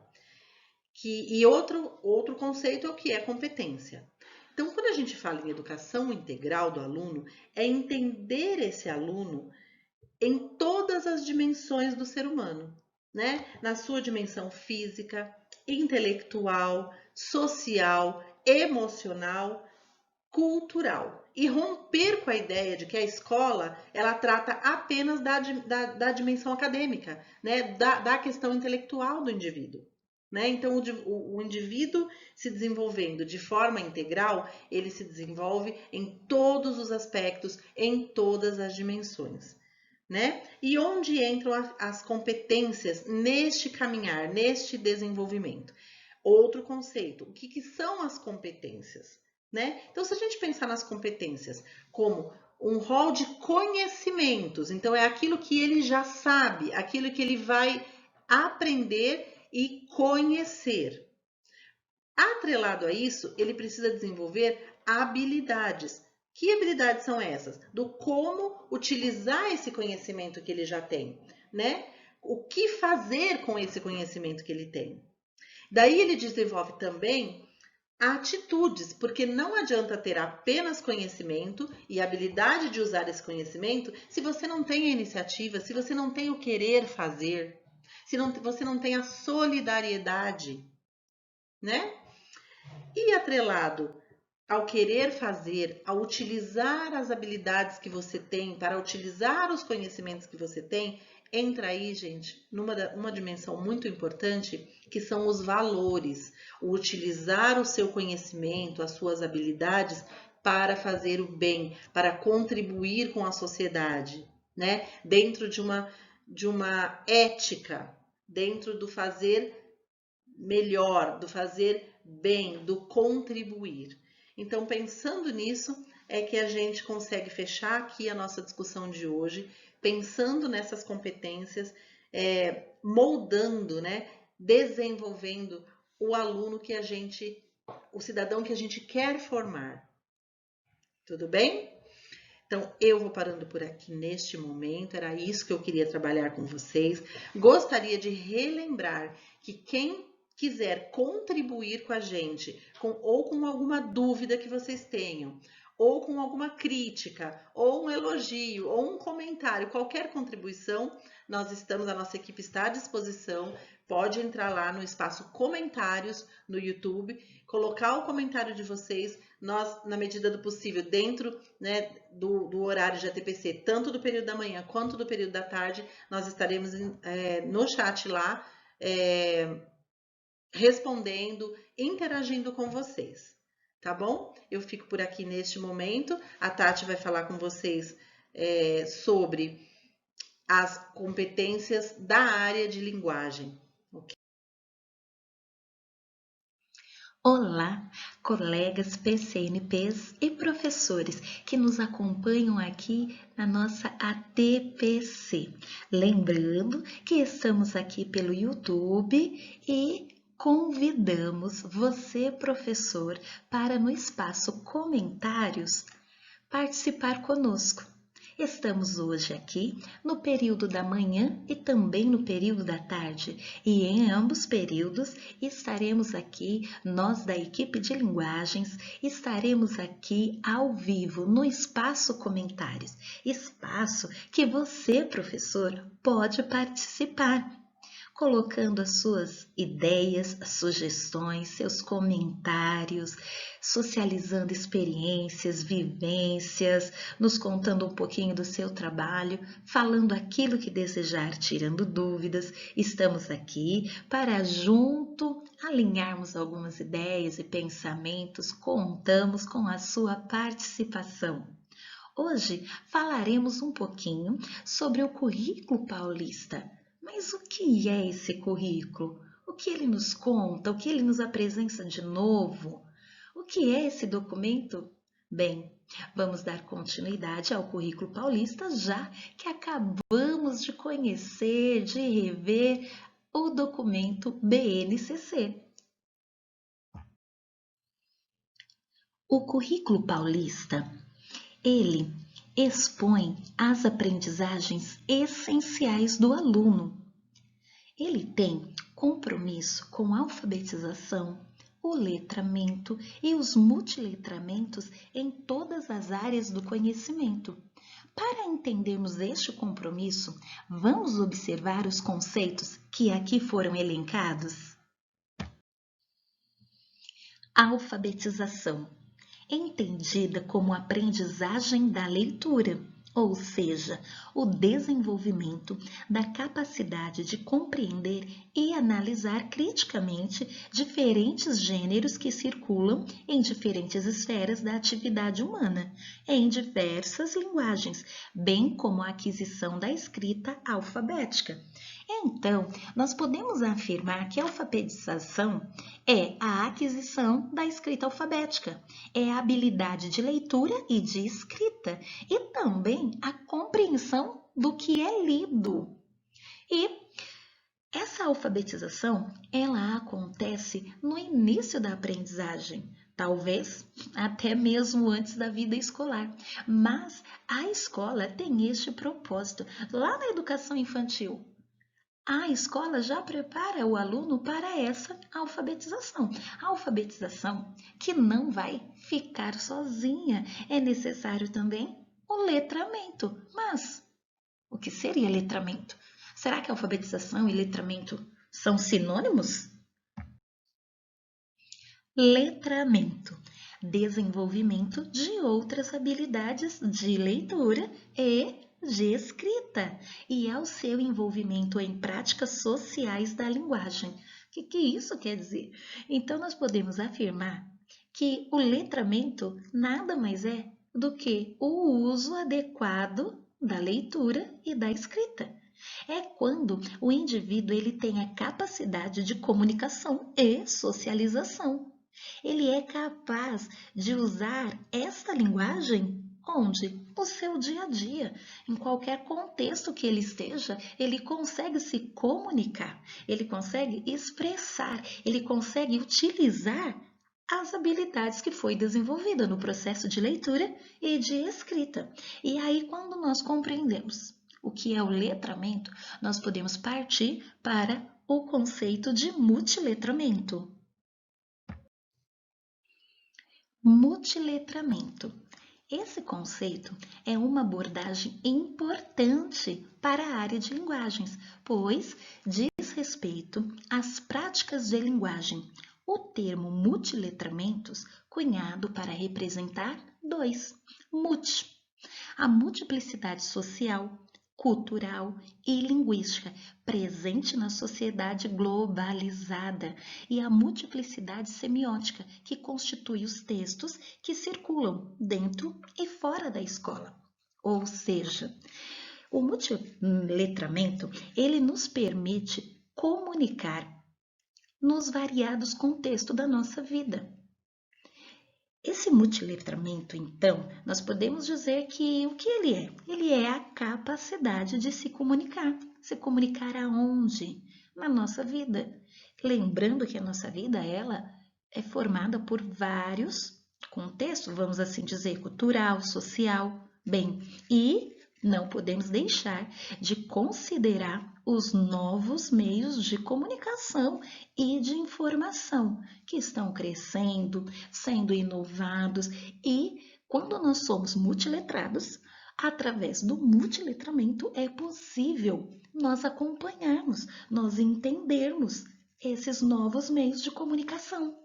[SPEAKER 3] E outro conceito é o que é competência. Então, quando a gente fala em educação integral do aluno, é entender esse aluno em todas as dimensões do ser humano, né? Na sua dimensão física, intelectual, social, emocional, cultural. E romper com a ideia de que a escola ela trata apenas da dimensão acadêmica, né? Da questão intelectual do indivíduo. Né? Então, o indivíduo se desenvolvendo de forma integral, ele se desenvolve em todos os aspectos, em todas as dimensões. Né? E onde entram as competências neste caminhar, neste desenvolvimento? Outro conceito, o que são as competências? Né? Então, se a gente pensar nas competências como um rol de conhecimentos, então é aquilo que ele já sabe, aquilo que ele vai aprender e conhecer. Atrelado a isso, ele precisa desenvolver habilidades. Que habilidades são essas? Do como utilizar esse conhecimento que ele já tem, né? O que fazer com esse conhecimento que ele tem. Daí ele desenvolve também atitudes, porque não adianta ter apenas conhecimento e habilidade de usar esse conhecimento se você não tem a iniciativa, se você não tem o querer fazer, se você não tem a solidariedade, né? E atrelado ao querer fazer, ao utilizar as habilidades que você tem, para utilizar os conhecimentos que você tem, entra aí, gente, uma dimensão muito importante, que são os valores. O utilizar o seu conhecimento, as suas habilidades para fazer o bem, para contribuir com a sociedade, né? Dentro de uma ética, dentro do fazer melhor, do fazer bem, do contribuir. Então, pensando nisso, é que a gente consegue fechar aqui a nossa discussão de hoje, pensando nessas competências, moldando, né, desenvolvendo o aluno que o cidadão que a gente quer formar. Tudo bem? Então, eu vou parando por aqui neste momento, era isso que eu queria trabalhar com vocês. Gostaria de relembrar que quem quiser contribuir com a gente, ou com alguma dúvida que vocês tenham, ou com alguma crítica, ou um elogio, ou um comentário, qualquer contribuição, a nossa equipe está à disposição. Pode entrar lá no espaço comentários no YouTube, colocar o comentário de vocês. Nós, na medida do possível, dentro, né, do horário de ATPC, tanto do período da manhã quanto do período da tarde, nós estaremos no chat lá, respondendo, interagindo com vocês, tá bom? Eu fico por aqui neste momento. A Tati vai falar com vocês sobre as competências da área de linguagem.
[SPEAKER 4] Olá, colegas PCNPs e professores que nos acompanham aqui na nossa ATPC. Lembrando que estamos aqui pelo YouTube e convidamos você, professor, para no espaço comentários participar conosco. Estamos hoje aqui no período da manhã e também no período da tarde, e em ambos períodos estaremos aqui, nós da equipe de linguagens, estaremos aqui ao vivo no espaço comentários, espaço que você, professor, pode participar, colocando as suas ideias, sugestões, seus comentários, socializando experiências, vivências, nos contando um pouquinho do seu trabalho, falando aquilo que desejar, tirando dúvidas. Estamos aqui para junto alinharmos algumas ideias e pensamentos, contamos com a sua participação. Hoje falaremos um pouquinho sobre o currículo paulista. Mas o que é esse currículo? O que ele nos conta? O que ele nos apresenta de novo? O que é esse documento? Bem, vamos dar continuidade ao currículo paulista, já que acabamos de conhecer, de rever o documento BNCC. O currículo paulista, ele expõe as aprendizagens essenciais do aluno. Ele tem compromisso com a alfabetização, o letramento e os multiletramentos em todas as áreas do conhecimento. Para entendermos este compromisso, vamos observar os conceitos que aqui foram elencados. Alfabetização, entendida como aprendizagem da leitura, ou seja, o desenvolvimento da capacidade de compreender e analisar criticamente diferentes gêneros que circulam em diferentes esferas da atividade humana, em diversas linguagens, bem como a aquisição da escrita alfabética. Então, nós podemos afirmar que a alfabetização é a aquisição da escrita alfabética, é a habilidade de leitura e de escrita, e também a compreensão do que é lido. E essa alfabetização, ela acontece no início da aprendizagem, talvez até mesmo antes da vida escolar, mas a escola tem este propósito. Lá na educação infantil, a escola já prepara o aluno para essa alfabetização. A alfabetização que não vai ficar sozinha. É necessário também o letramento. Mas o que seria letramento? Será que alfabetização e letramento são sinônimos? Letramento, desenvolvimento de outras habilidades de leitura e de escrita e ao seu envolvimento em práticas sociais da linguagem. O que isso quer dizer? Então, nós podemos afirmar que o letramento nada mais é do que o uso adequado da leitura e da escrita. É quando o indivíduo ele tem a capacidade de comunicação e socialização. Ele é capaz de usar esta linguagem onde? No seu dia a dia, em qualquer contexto que ele esteja, ele consegue se comunicar, ele consegue expressar, ele consegue utilizar as habilidades que foi desenvolvida no processo de leitura e de escrita. E aí, quando nós compreendemos o que é o letramento, nós podemos partir para o conceito de multiletramento. Multiletramento. Esse conceito é uma abordagem importante para a área de linguagens, pois diz respeito às práticas de linguagem. O termo multiletramentos, cunhado para representar dois, multi, a multiplicidade social cultural e linguística, presente na sociedade globalizada, e a multiplicidade semiótica, que constitui os textos que circulam dentro e fora da escola. Ou seja, o multiletramento, ele nos permite comunicar nos variados contextos da nossa vida. Esse multiletramento, então, nós podemos dizer que o que ele é? Ele é a capacidade de se comunicar. Se comunicar aonde? Na nossa vida. Lembrando que a nossa vida, ela é formada por vários contextos, vamos assim dizer, cultural, social, bem, e não podemos deixar de considerar os novos meios de comunicação e de informação que estão crescendo, sendo inovados, e quando nós somos multiletrados, através do multiletramento é possível nós acompanharmos, nós entendermos esses novos meios de comunicação.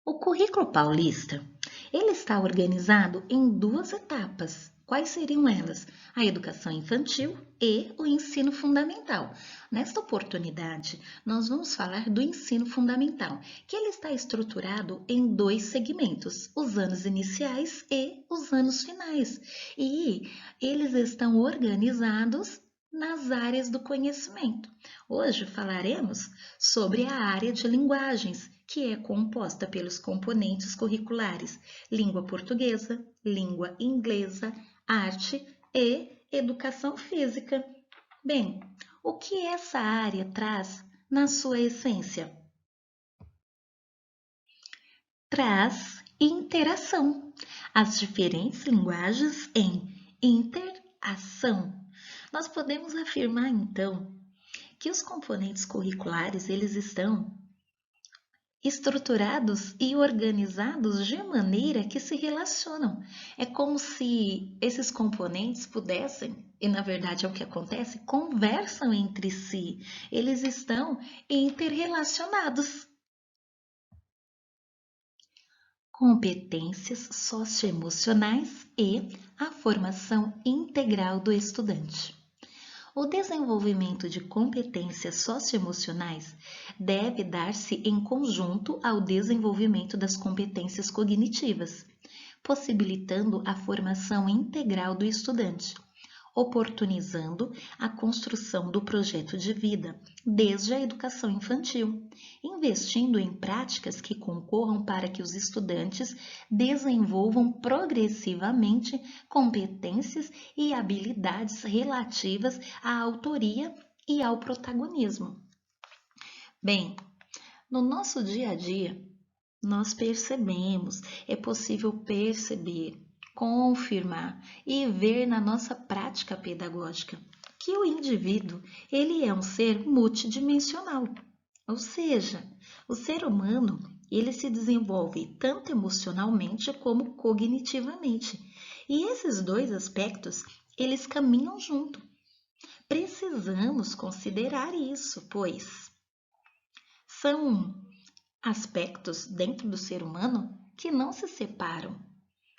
[SPEAKER 4] O currículo paulista, ele está organizado em 2 etapas. Quais seriam elas? A educação infantil e o ensino fundamental. Nesta oportunidade, nós vamos falar do ensino fundamental, que ele está estruturado em 2 segmentos, os anos iniciais e os anos finais. E eles estão organizados nas áreas do conhecimento. Hoje falaremos sobre a área de linguagens, que é composta pelos componentes curriculares língua portuguesa, língua inglesa, arte e educação física. Bem, o que essa área traz na sua essência? Traz interação, as diferentes linguagens em interação. Nós podemos afirmar, então, que os componentes curriculares, eles estão estruturados e organizados de maneira que se relacionam. É como se esses componentes pudessem, e na verdade é o que acontece, conversam entre si. Eles estão interrelacionados. Competências socioemocionais e a formação integral do estudante. O desenvolvimento de competências socioemocionais deve dar-se em conjunto ao desenvolvimento das competências cognitivas, possibilitando a formação integral do estudante, oportunizando a construção do projeto de vida desde a educação infantil, investindo em práticas que concorram para que os estudantes desenvolvam progressivamente competências e habilidades relativas à autoria e ao protagonismo. Bem, no nosso dia a dia, nós percebemos, é possível perceber, confirmar e ver na nossa prática pedagógica que o indivíduo, ele é um ser multidimensional, ou seja, o ser humano, ele se desenvolve tanto emocionalmente como cognitivamente, e esses 2 aspectos, eles caminham junto. Precisamos considerar isso, pois são aspectos dentro do ser humano que não se separam.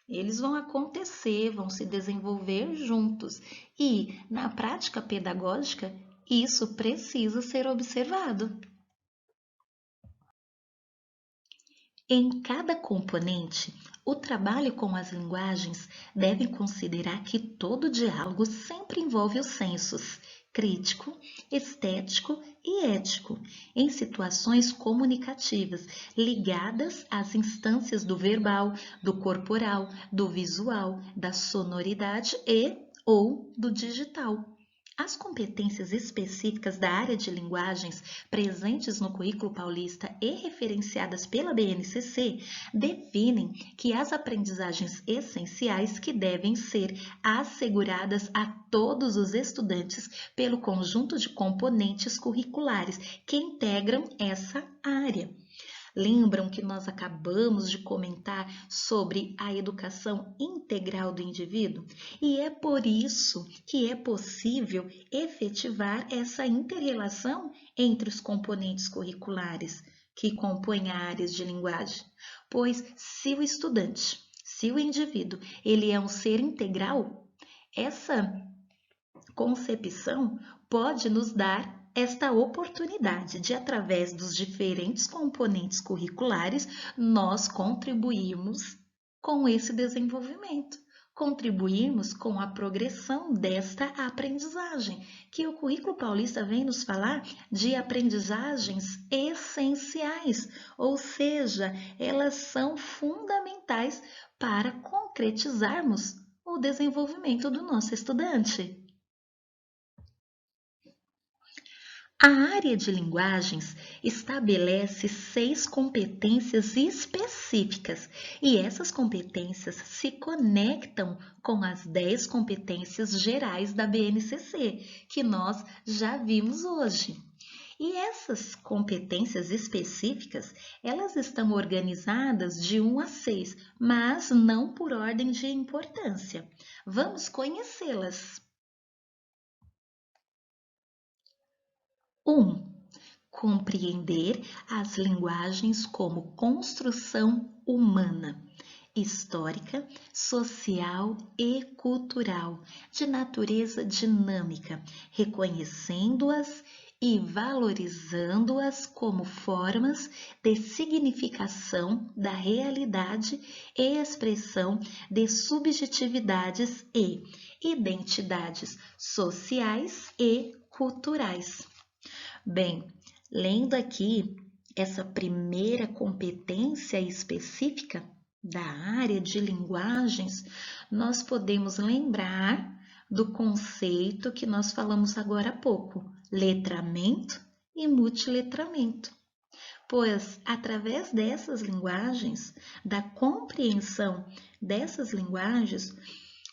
[SPEAKER 4] Eles vão acontecer, vão se desenvolver juntos e, na prática pedagógica, isso precisa ser observado. Em cada componente, o trabalho com as linguagens deve considerar que todo diálogo sempre envolve os sensos crítico, estético e ético, em situações comunicativas ligadas às instâncias do verbal, do corporal, do visual, da sonoridade e ou do digital. As competências específicas da área de linguagens presentes no currículo paulista e referenciadas pela BNCC definem que as aprendizagens essenciais que devem ser asseguradas a todos os estudantes pelo conjunto de componentes curriculares que integram essa área. Lembram que nós acabamos de comentar sobre a educação integral do indivíduo? E é por isso que é possível efetivar essa inter-relação entre os componentes curriculares que compõem áreas de linguagem. Pois se o estudante, se o indivíduo, ele é um ser integral, essa concepção pode nos dar esta oportunidade de, através dos diferentes componentes curriculares, nós contribuirmos com esse desenvolvimento, contribuirmos com a progressão desta aprendizagem, que o Currículo Paulista vem nos falar de aprendizagens essenciais, ou seja, elas são fundamentais para concretizarmos o desenvolvimento do nosso estudante. A área de linguagens estabelece 6 competências específicas e essas competências se conectam com as 10 competências gerais da BNCC, que nós já vimos hoje. E essas competências específicas, elas estão organizadas de 1 a 6, mas não por ordem de importância. Vamos conhecê-las. 1. Compreender as linguagens como construção humana, histórica, social e cultural, de natureza dinâmica, reconhecendo-as e valorizando-as como formas de significação da realidade e expressão de subjetividades e identidades sociais e culturais. Bem, lendo aqui essa primeira competência específica da área de linguagens, nós podemos lembrar do conceito que nós falamos agora há pouco, letramento e multiletramento. Pois, através dessas linguagens, da compreensão dessas linguagens,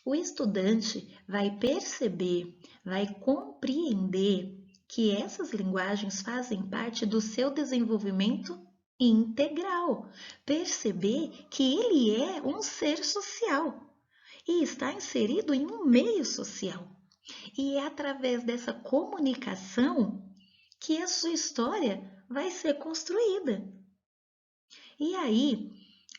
[SPEAKER 4] o estudante vai perceber, vai compreender que essas linguagens fazem parte do seu desenvolvimento integral. Perceber que ele é um ser social e está inserido em um meio social. E é através dessa comunicação que a sua história vai ser construída. E aí,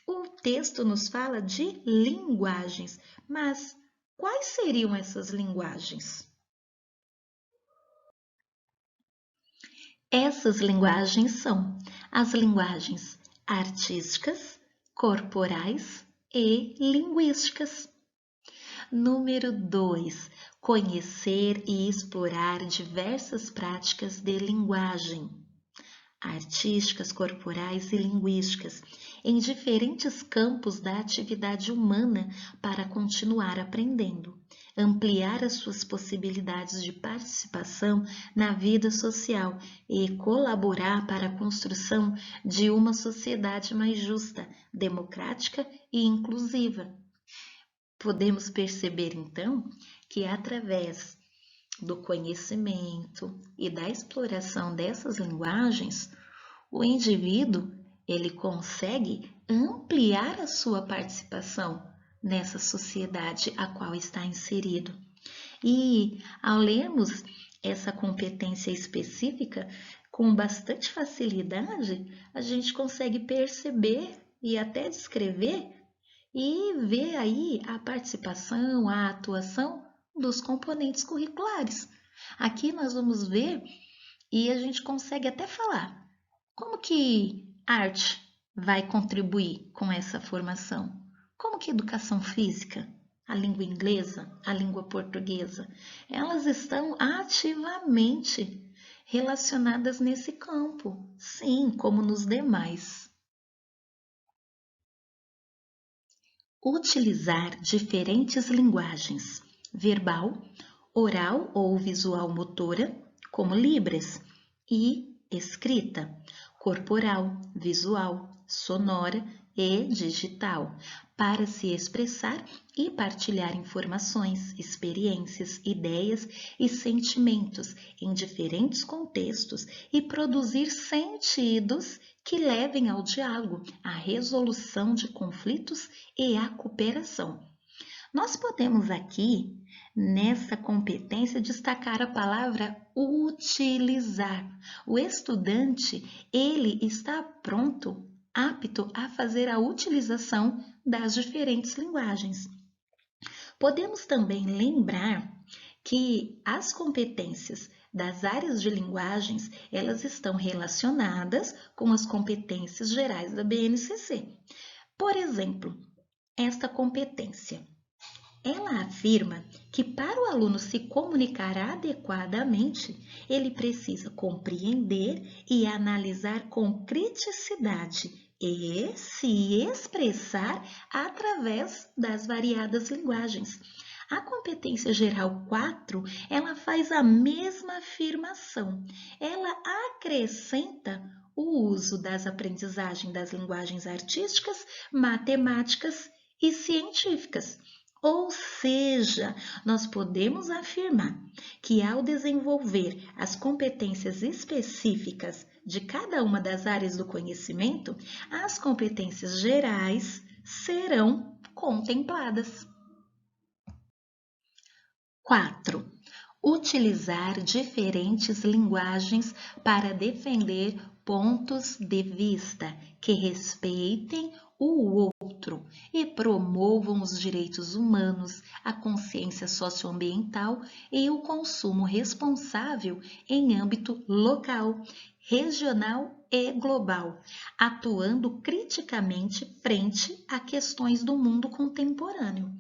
[SPEAKER 4] o texto nos fala de linguagens, mas quais seriam essas linguagens? Essas linguagens são as linguagens artísticas, corporais e linguísticas. Número 2. Conhecer e explorar diversas práticas de linguagem, artísticas, corporais e linguísticas, em diferentes campos da atividade humana para continuar aprendendo, ampliar as suas possibilidades de participação na vida social e colaborar para a construção de uma sociedade mais justa, democrática e inclusiva. Podemos perceber, então, que através do conhecimento e da exploração dessas linguagens, o indivíduo ele consegue ampliar a sua participação nessa sociedade a qual está inserido. E ao lermos essa competência específica, com bastante facilidade, a gente consegue perceber e até descrever e ver aí a participação, a atuação dos componentes curriculares. Aqui nós vamos ver e a gente consegue até falar como que arte vai contribuir com essa formação, como que educação física, a língua inglesa, a língua portuguesa, elas estão ativamente relacionadas nesse campo, sim, como nos demais. Utilizar diferentes linguagens, verbal, oral ou visual motora, como Libras, e escrita, corporal, visual, sonora e digital, para se expressar e partilhar informações, experiências, ideias e sentimentos em diferentes contextos e produzir sentidos que levem ao diálogo, à resolução de conflitos e à cooperação. Nós podemos aqui, nessa competência, destacar a palavra utilizar. O estudante, ele está pronto, apto a fazer a utilização das diferentes linguagens. Podemos também lembrar que as competências das áreas de linguagens, elas estão relacionadas com as competências gerais da BNCC. Por exemplo, esta competência, ela afirma que para o aluno se comunicar adequadamente, ele precisa compreender e analisar com criticidade e se expressar através das variadas linguagens. A competência geral 4, ela faz a mesma afirmação. Ela acrescenta o uso das aprendizagens das linguagens artísticas, matemáticas e científicas. Ou seja, nós podemos afirmar que ao desenvolver as competências específicas de cada uma das áreas do conhecimento, as competências gerais serão contempladas. 4. Utilizar diferentes linguagens para defender pontos de vista que respeitem o outro e promovam os direitos humanos, a consciência socioambiental e o consumo responsável em âmbito local, regional e global, atuando criticamente frente a questões do mundo contemporâneo.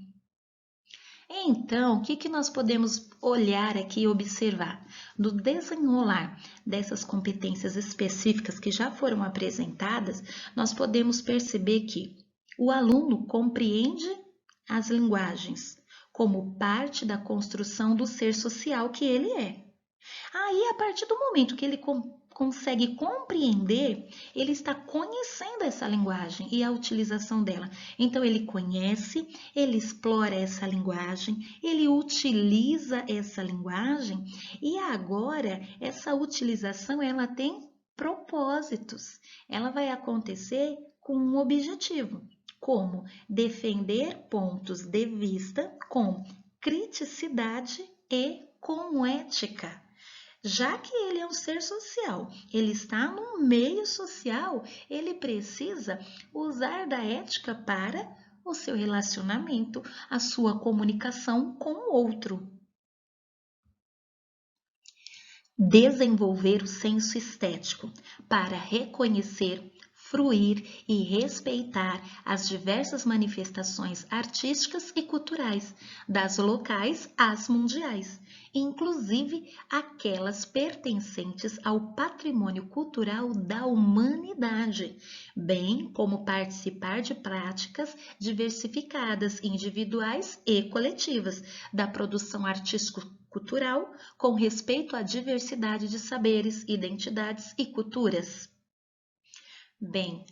[SPEAKER 4] Então, o que nós podemos olhar aqui e observar? No desenrolar dessas competências específicas que já foram apresentadas, nós podemos perceber que o aluno compreende as linguagens como parte da construção do ser social que ele é. Aí, a partir do momento que ele consegue compreender, ele está conhecendo essa linguagem e a utilização dela. Então, ele conhece, ele explora essa linguagem, ele utiliza essa linguagem e agora essa utilização ela tem propósitos. Ela vai acontecer com um objetivo, como defender pontos de vista com criticidade e com ética. Já que ele é um ser social, ele está no meio social, ele precisa usar da ética para o seu relacionamento, a sua comunicação com o outro. Desenvolver o senso estético para reconhecer, fruir e respeitar as diversas manifestações artísticas e culturais, das locais às mundiais, inclusive aquelas pertencentes ao patrimônio cultural da humanidade, bem como participar de práticas diversificadas, individuais e coletivas, da produção artístico-cultural com respeito à diversidade de saberes, identidades e culturas. Bem,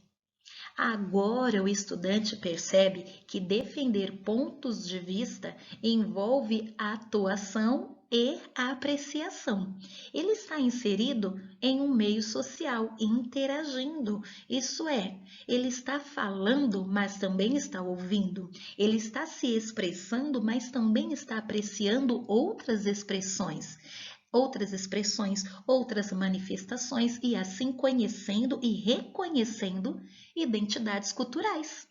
[SPEAKER 4] agora o estudante percebe que defender pontos de vista envolve a atuação e a apreciação. Ele está inserido em um meio social, interagindo. Isso é, ele está falando, mas também está ouvindo. Ele está se expressando, mas também está apreciando outras expressões, outras manifestações e assim conhecendo e reconhecendo identidades culturais.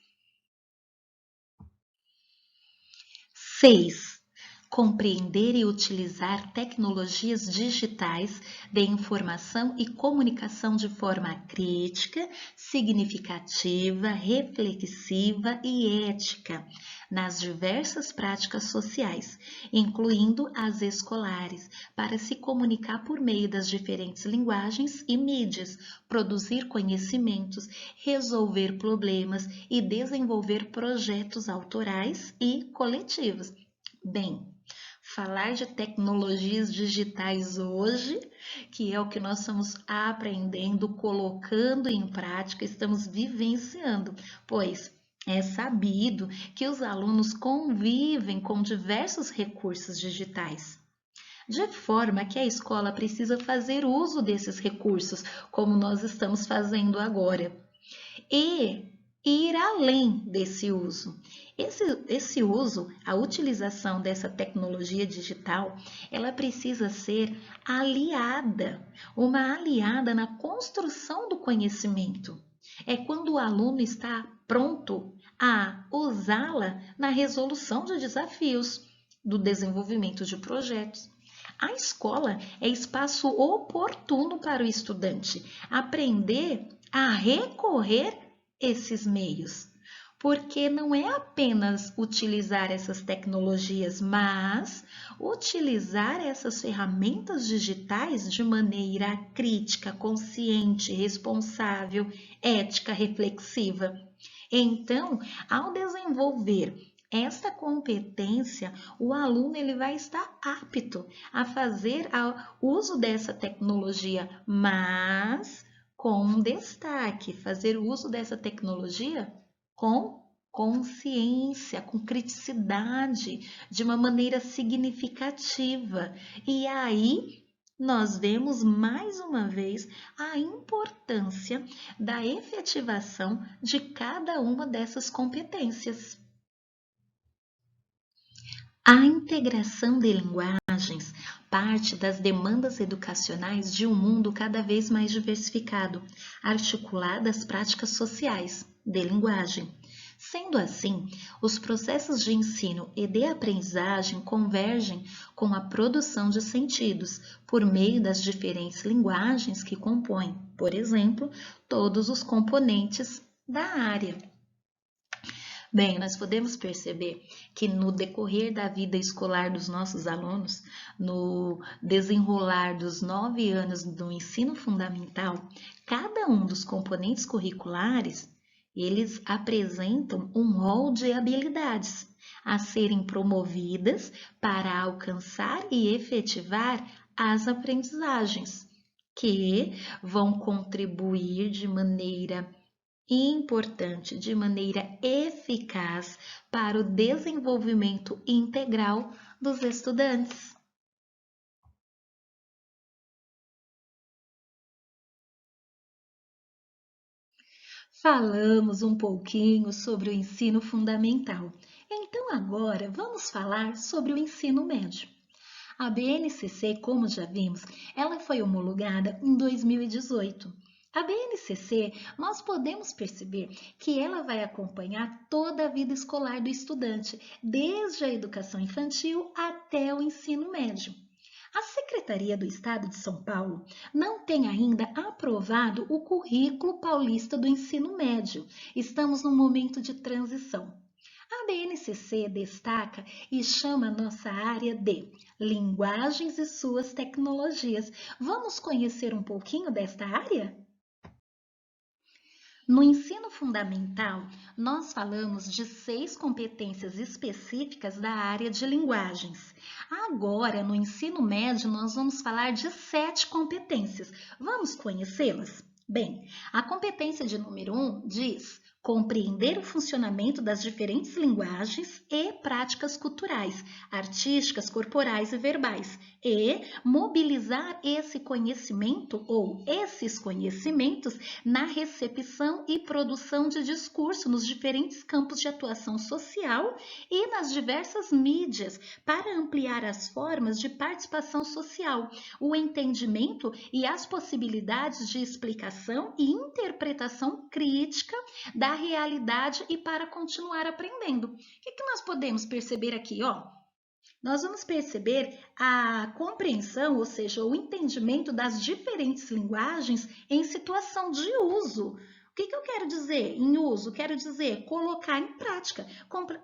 [SPEAKER 4] 6. Compreender e utilizar tecnologias digitais de informação e comunicação de forma crítica, significativa, reflexiva e ética nas diversas práticas sociais, incluindo as escolares, para se comunicar por meio das diferentes linguagens e mídias, produzir conhecimentos, resolver problemas e desenvolver projetos autorais e coletivos. Bem, falar de tecnologias digitais hoje, que é o que nós estamos aprendendo, colocando em prática, estamos vivenciando, pois é sabido que os alunos convivem com diversos recursos digitais, de forma que a escola precisa fazer uso desses recursos, como nós estamos fazendo agora, e ir além desse uso. Esse uso, a utilização dessa tecnologia digital, ela precisa ser aliada, uma aliada na construção do conhecimento. É quando o aluno está pronto a usá-la na resolução de desafios, do desenvolvimento de projetos. A escola é espaço oportuno para o estudante aprender a recorrer esses meios, porque não é apenas utilizar essas tecnologias, mas utilizar essas ferramentas digitais de maneira crítica, consciente, responsável, ética, reflexiva. Então, ao desenvolver esta competência, o aluno ele vai estar apto a fazer o uso dessa tecnologia, mas com um destaque, fazer o uso dessa tecnologia com consciência, com criticidade, de uma maneira significativa. E aí nós vemos mais uma vez a importância da efetivação de cada uma dessas competências. A integração de linguagens parte das demandas educacionais de um mundo cada vez mais diversificado, articulada às práticas sociais de linguagem. Sendo assim, os processos de ensino e de aprendizagem convergem com a produção de sentidos por meio das diferentes linguagens que compõem, por exemplo, todos os componentes da área. Bem, nós podemos perceber que no decorrer da vida escolar dos nossos alunos, no desenrolar dos 9 anos do ensino fundamental, cada um dos componentes curriculares, eles apresentam um rol de habilidades a serem promovidas para alcançar e efetivar as aprendizagens, que vão contribuir de maneira importante, de maneira eficaz para o desenvolvimento integral dos estudantes. Falamos um pouquinho sobre o ensino fundamental. Então agora vamos falar sobre o ensino médio. A BNCC, como já vimos, ela foi homologada em 2018. A BNCC, nós podemos perceber que ela vai acompanhar toda a vida escolar do estudante, desde a educação infantil até o ensino médio. A Secretaria do Estado de São Paulo não tem ainda aprovado o Currículo Paulista do Ensino Médio. Estamos num momento de transição. A BNCC destaca e chama a nossa área de Linguagens e suas tecnologias. Vamos conhecer um pouquinho desta área? No ensino fundamental, nós falamos de 6 competências específicas da área de linguagens. Agora, no ensino médio, nós vamos falar de 7 competências. Vamos conhecê-las? Bem, a competência de número 1 diz compreender o funcionamento das diferentes linguagens e práticas culturais, artísticas, corporais e verbais, e mobilizar esse conhecimento ou esses conhecimentos na recepção e produção de discurso nos diferentes campos de atuação social e nas diversas mídias para ampliar as formas de participação social, o entendimento e as possibilidades de explicação e interpretação crítica da realidade e para continuar aprendendo. O que nós podemos perceber aqui, Nós vamos perceber a compreensão, ou seja, o entendimento das diferentes linguagens em situação de uso. O que eu quero dizer em uso? Quero dizer colocar em prática.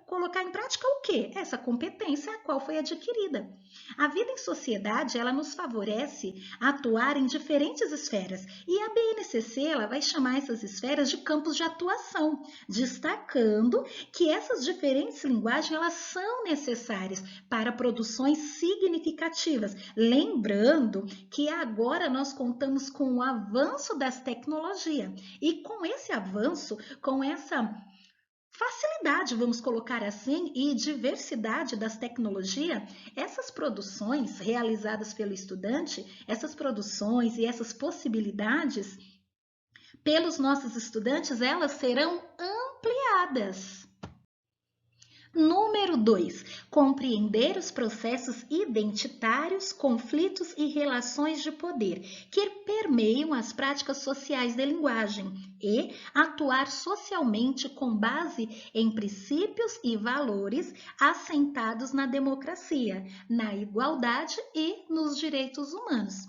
[SPEAKER 4] Colocar em prática o quê? Essa competência a qual foi adquirida. A vida em sociedade, ela nos favorece a atuar em diferentes esferas e a BNCC ela vai chamar essas esferas de campos de atuação, destacando que essas diferentes linguagens elas são necessárias para produções significativas. Lembrando que agora nós contamos com o avanço das tecnologias e com esse avanço, com essa facilidade, vamos colocar assim, e diversidade das tecnologias, essas produções realizadas pelo estudante, essas produções e essas possibilidades pelos nossos estudantes, elas serão ampliadas. Número Número 2, compreender os processos identitários, conflitos e relações de poder que permeiam as práticas sociais de linguagem e atuar socialmente com base em princípios e valores assentados na democracia, na igualdade e nos direitos humanos.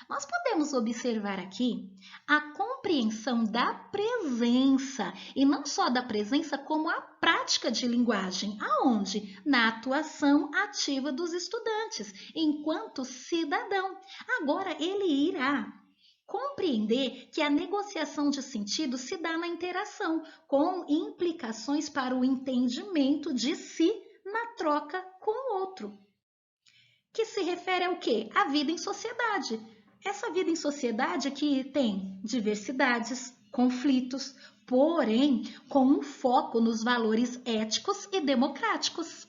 [SPEAKER 4] Nós podemos observar aqui a compreensão da presença, e não só da presença, como a prática de linguagem, aonde? Na atuação ativa dos estudantes, enquanto cidadão. Agora, ele irá compreender que a negociação de sentido se dá na interação, com implicações para o entendimento de si na troca com o outro. Que se refere ao quê? À vida em sociedade. Essa vida em sociedade que tem diversidades, conflitos, porém com um foco nos valores éticos e democráticos.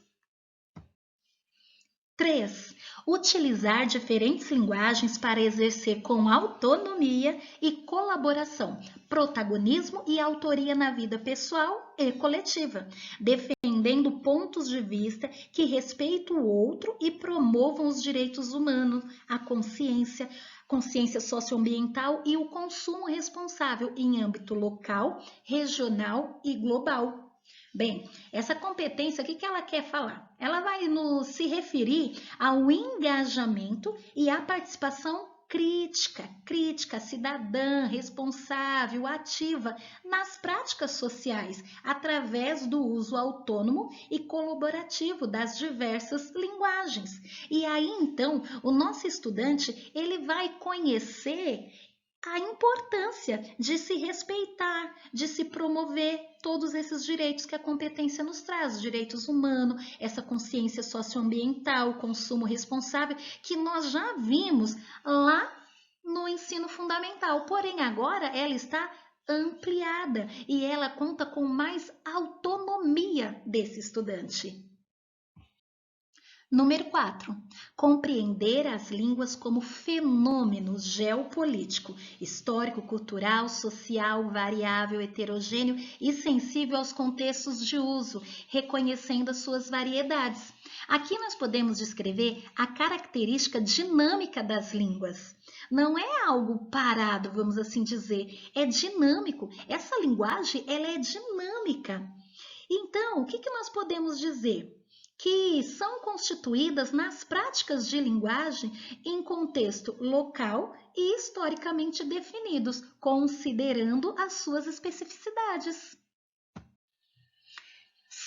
[SPEAKER 4] 3. Utilizar diferentes linguagens para exercer com autonomia e colaboração, protagonismo e autoria na vida pessoal e coletiva, defendendo pontos de vista que respeitam o outro e promovam os direitos humanos, a consciência socioambiental e o consumo responsável em âmbito local, regional e global. Bem, essa competência, o que ela quer falar? Ela vai se referir ao engajamento e à participação crítica, cidadã, responsável, ativa nas práticas sociais, através do uso autônomo e colaborativo das diversas linguagens. E aí, então, o nosso estudante, ele vai conhecer a importância de se respeitar, de se promover todos esses direitos que a competência nos traz, direitos humanos, essa consciência socioambiental, consumo responsável, que nós já vimos lá no ensino fundamental, porém agora ela está ampliada e ela conta com mais autonomia desse estudante. Número 4. Compreender as línguas como fenômeno geopolítico, histórico, cultural, social, variável, heterogêneo e sensível aos contextos de uso, reconhecendo as suas variedades. Aqui nós podemos descrever a característica dinâmica das línguas. Não é algo parado, vamos assim dizer, é dinâmico. Essa linguagem, ela é dinâmica. Então, o que nós podemos dizer? Que são constituídas nas práticas de linguagem em contexto local e historicamente definidos, considerando as suas especificidades.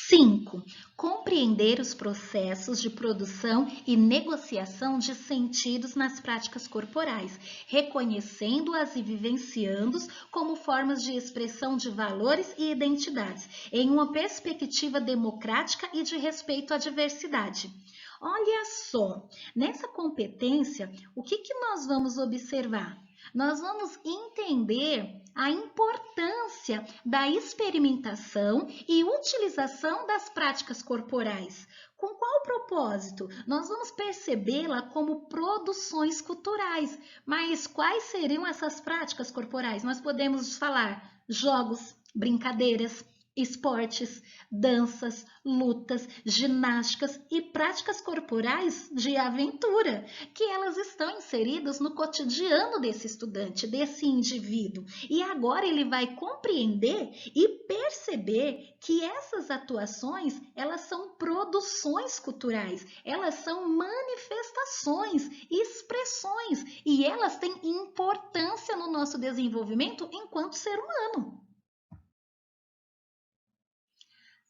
[SPEAKER 4] 5. Compreender os processos de produção e negociação de sentidos nas práticas corporais, reconhecendo-as e vivenciando-os como formas de expressão de valores e identidades, em uma perspectiva democrática e de respeito à diversidade. Olha só, nessa competência, o que nós vamos observar? Nós vamos entender a importância da experimentação e utilização das práticas corporais. Com qual propósito? Nós vamos percebê-la como produções culturais. Mas quais seriam essas práticas corporais? Nós podemos falar jogos, brincadeiras, esportes, danças, lutas, ginásticas e práticas corporais de aventura, que elas estão inseridas no cotidiano desse estudante, desse indivíduo. E agora ele vai compreender e perceber que essas atuações, elas são produções culturais, elas são manifestações, expressões, e elas têm importância no nosso desenvolvimento enquanto ser humano.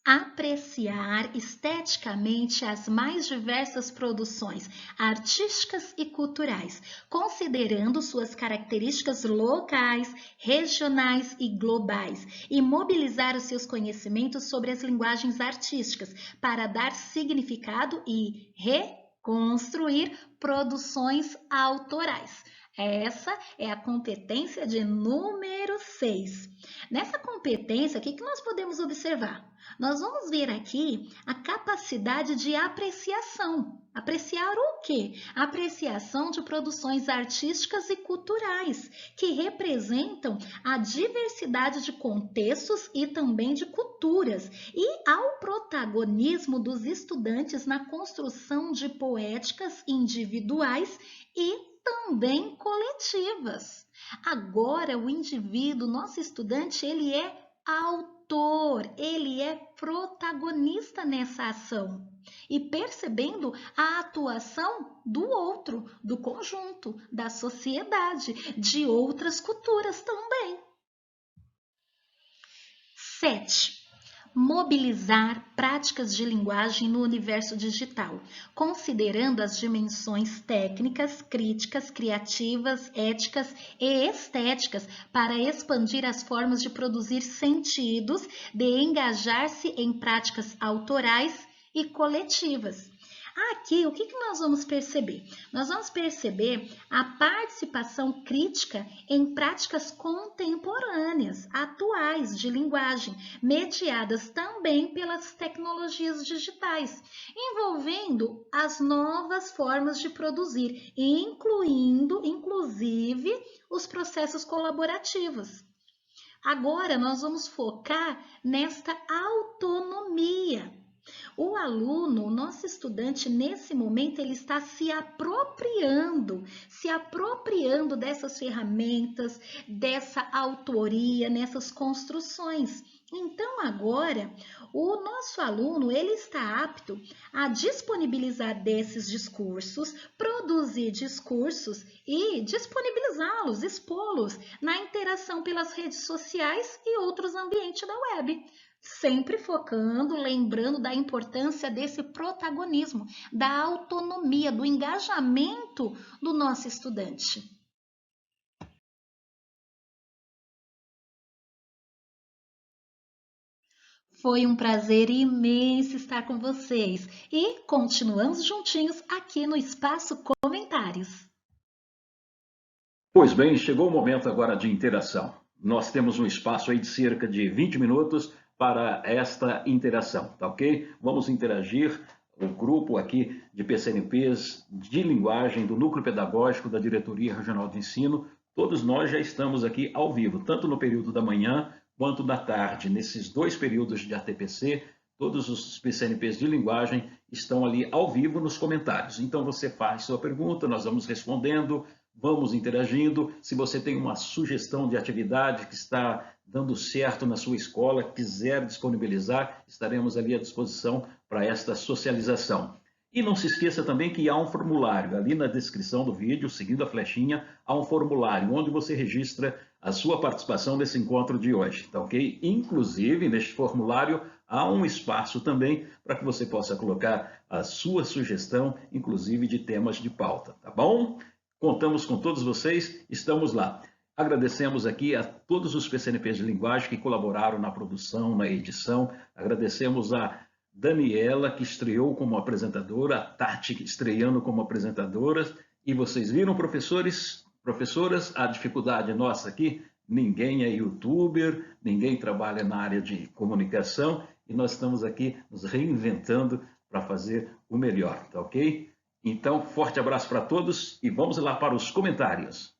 [SPEAKER 4] Apreciar esteticamente as mais diversas produções artísticas e culturais, considerando suas características locais, regionais e globais, e mobilizar os seus conhecimentos sobre as linguagens artísticas para dar significado e reconstruir produções autorais. Essa é a competência de número 6. Nessa competência, o que nós podemos observar? Nós vamos ver aqui a capacidade de apreciação. Apreciar o quê? Apreciação de produções artísticas e culturais, que representam a diversidade de contextos e também de culturas, e ao protagonismo dos estudantes na construção de poéticas individuais e também coletivas. Agora, o indivíduo, nosso estudante, ele é autor, ele é protagonista nessa ação. E percebendo a atuação do outro, do conjunto, da sociedade, de outras culturas também. 7. Mobilizar práticas de linguagem no universo digital, considerando as dimensões técnicas, críticas, criativas, éticas e estéticas para expandir as formas de produzir sentidos, de engajar-se em práticas autorais e coletivas. Aqui, o que nós vamos perceber? Nós vamos perceber a participação crítica em práticas contemporâneas, atuais de linguagem, mediadas também pelas tecnologias digitais, envolvendo as novas formas de produzir, incluindo, inclusive, os processos colaborativos. Agora, nós vamos focar nesta autonomia. O aluno, o nosso estudante, nesse momento, ele está se apropriando dessas ferramentas, dessa autoria, nessas construções. Então, agora, o nosso aluno, ele está apto a disponibilizar desses discursos, produzir discursos e disponibilizá-los, expô-los na interação pelas redes sociais e outros ambientes da web. Sempre focando, lembrando da importância desse protagonismo, da autonomia, do engajamento do nosso estudante. Foi um prazer imenso estar com vocês e continuamos juntinhos aqui no Espaço Comentários.
[SPEAKER 1] Pois bem, chegou o momento agora de interação. Nós temos um espaço aí de cerca de 20 minutos para esta interação, tá ok? Vamos interagir, o grupo aqui de PCNPs de linguagem do Núcleo Pedagógico da Diretoria Regional de Ensino, todos nós já estamos aqui ao vivo, tanto no período da manhã quanto da tarde. Nesses 2 períodos de ATPC, todos os PCNPs de linguagem estão ali ao vivo nos comentários. Então você faz sua pergunta, nós vamos respondendo, vamos interagindo. Se você tem uma sugestão de atividade que está dando certo na sua escola, quiser disponibilizar, estaremos ali à disposição para esta socialização. E não se esqueça também que há um formulário, ali na descrição do vídeo, seguindo a flechinha, há um formulário onde você registra a sua participação nesse encontro de hoje, tá ok? Inclusive, neste formulário, há um espaço também para que você possa colocar a sua sugestão, inclusive de temas de pauta, tá bom? Contamos com todos vocês, estamos lá. Agradecemos aqui a todos os PCNPs de linguagem que colaboraram na produção, na edição. Agradecemos a Daniela, que estreou como apresentadora, a Tati, estreando como apresentadora. E vocês viram, professores, professoras, a dificuldade nossa aqui? Ninguém é youtuber, ninguém trabalha na área de comunicação e nós estamos aqui nos reinventando para fazer o melhor, tá ok? Então, forte abraço para todos e vamos lá para os comentários.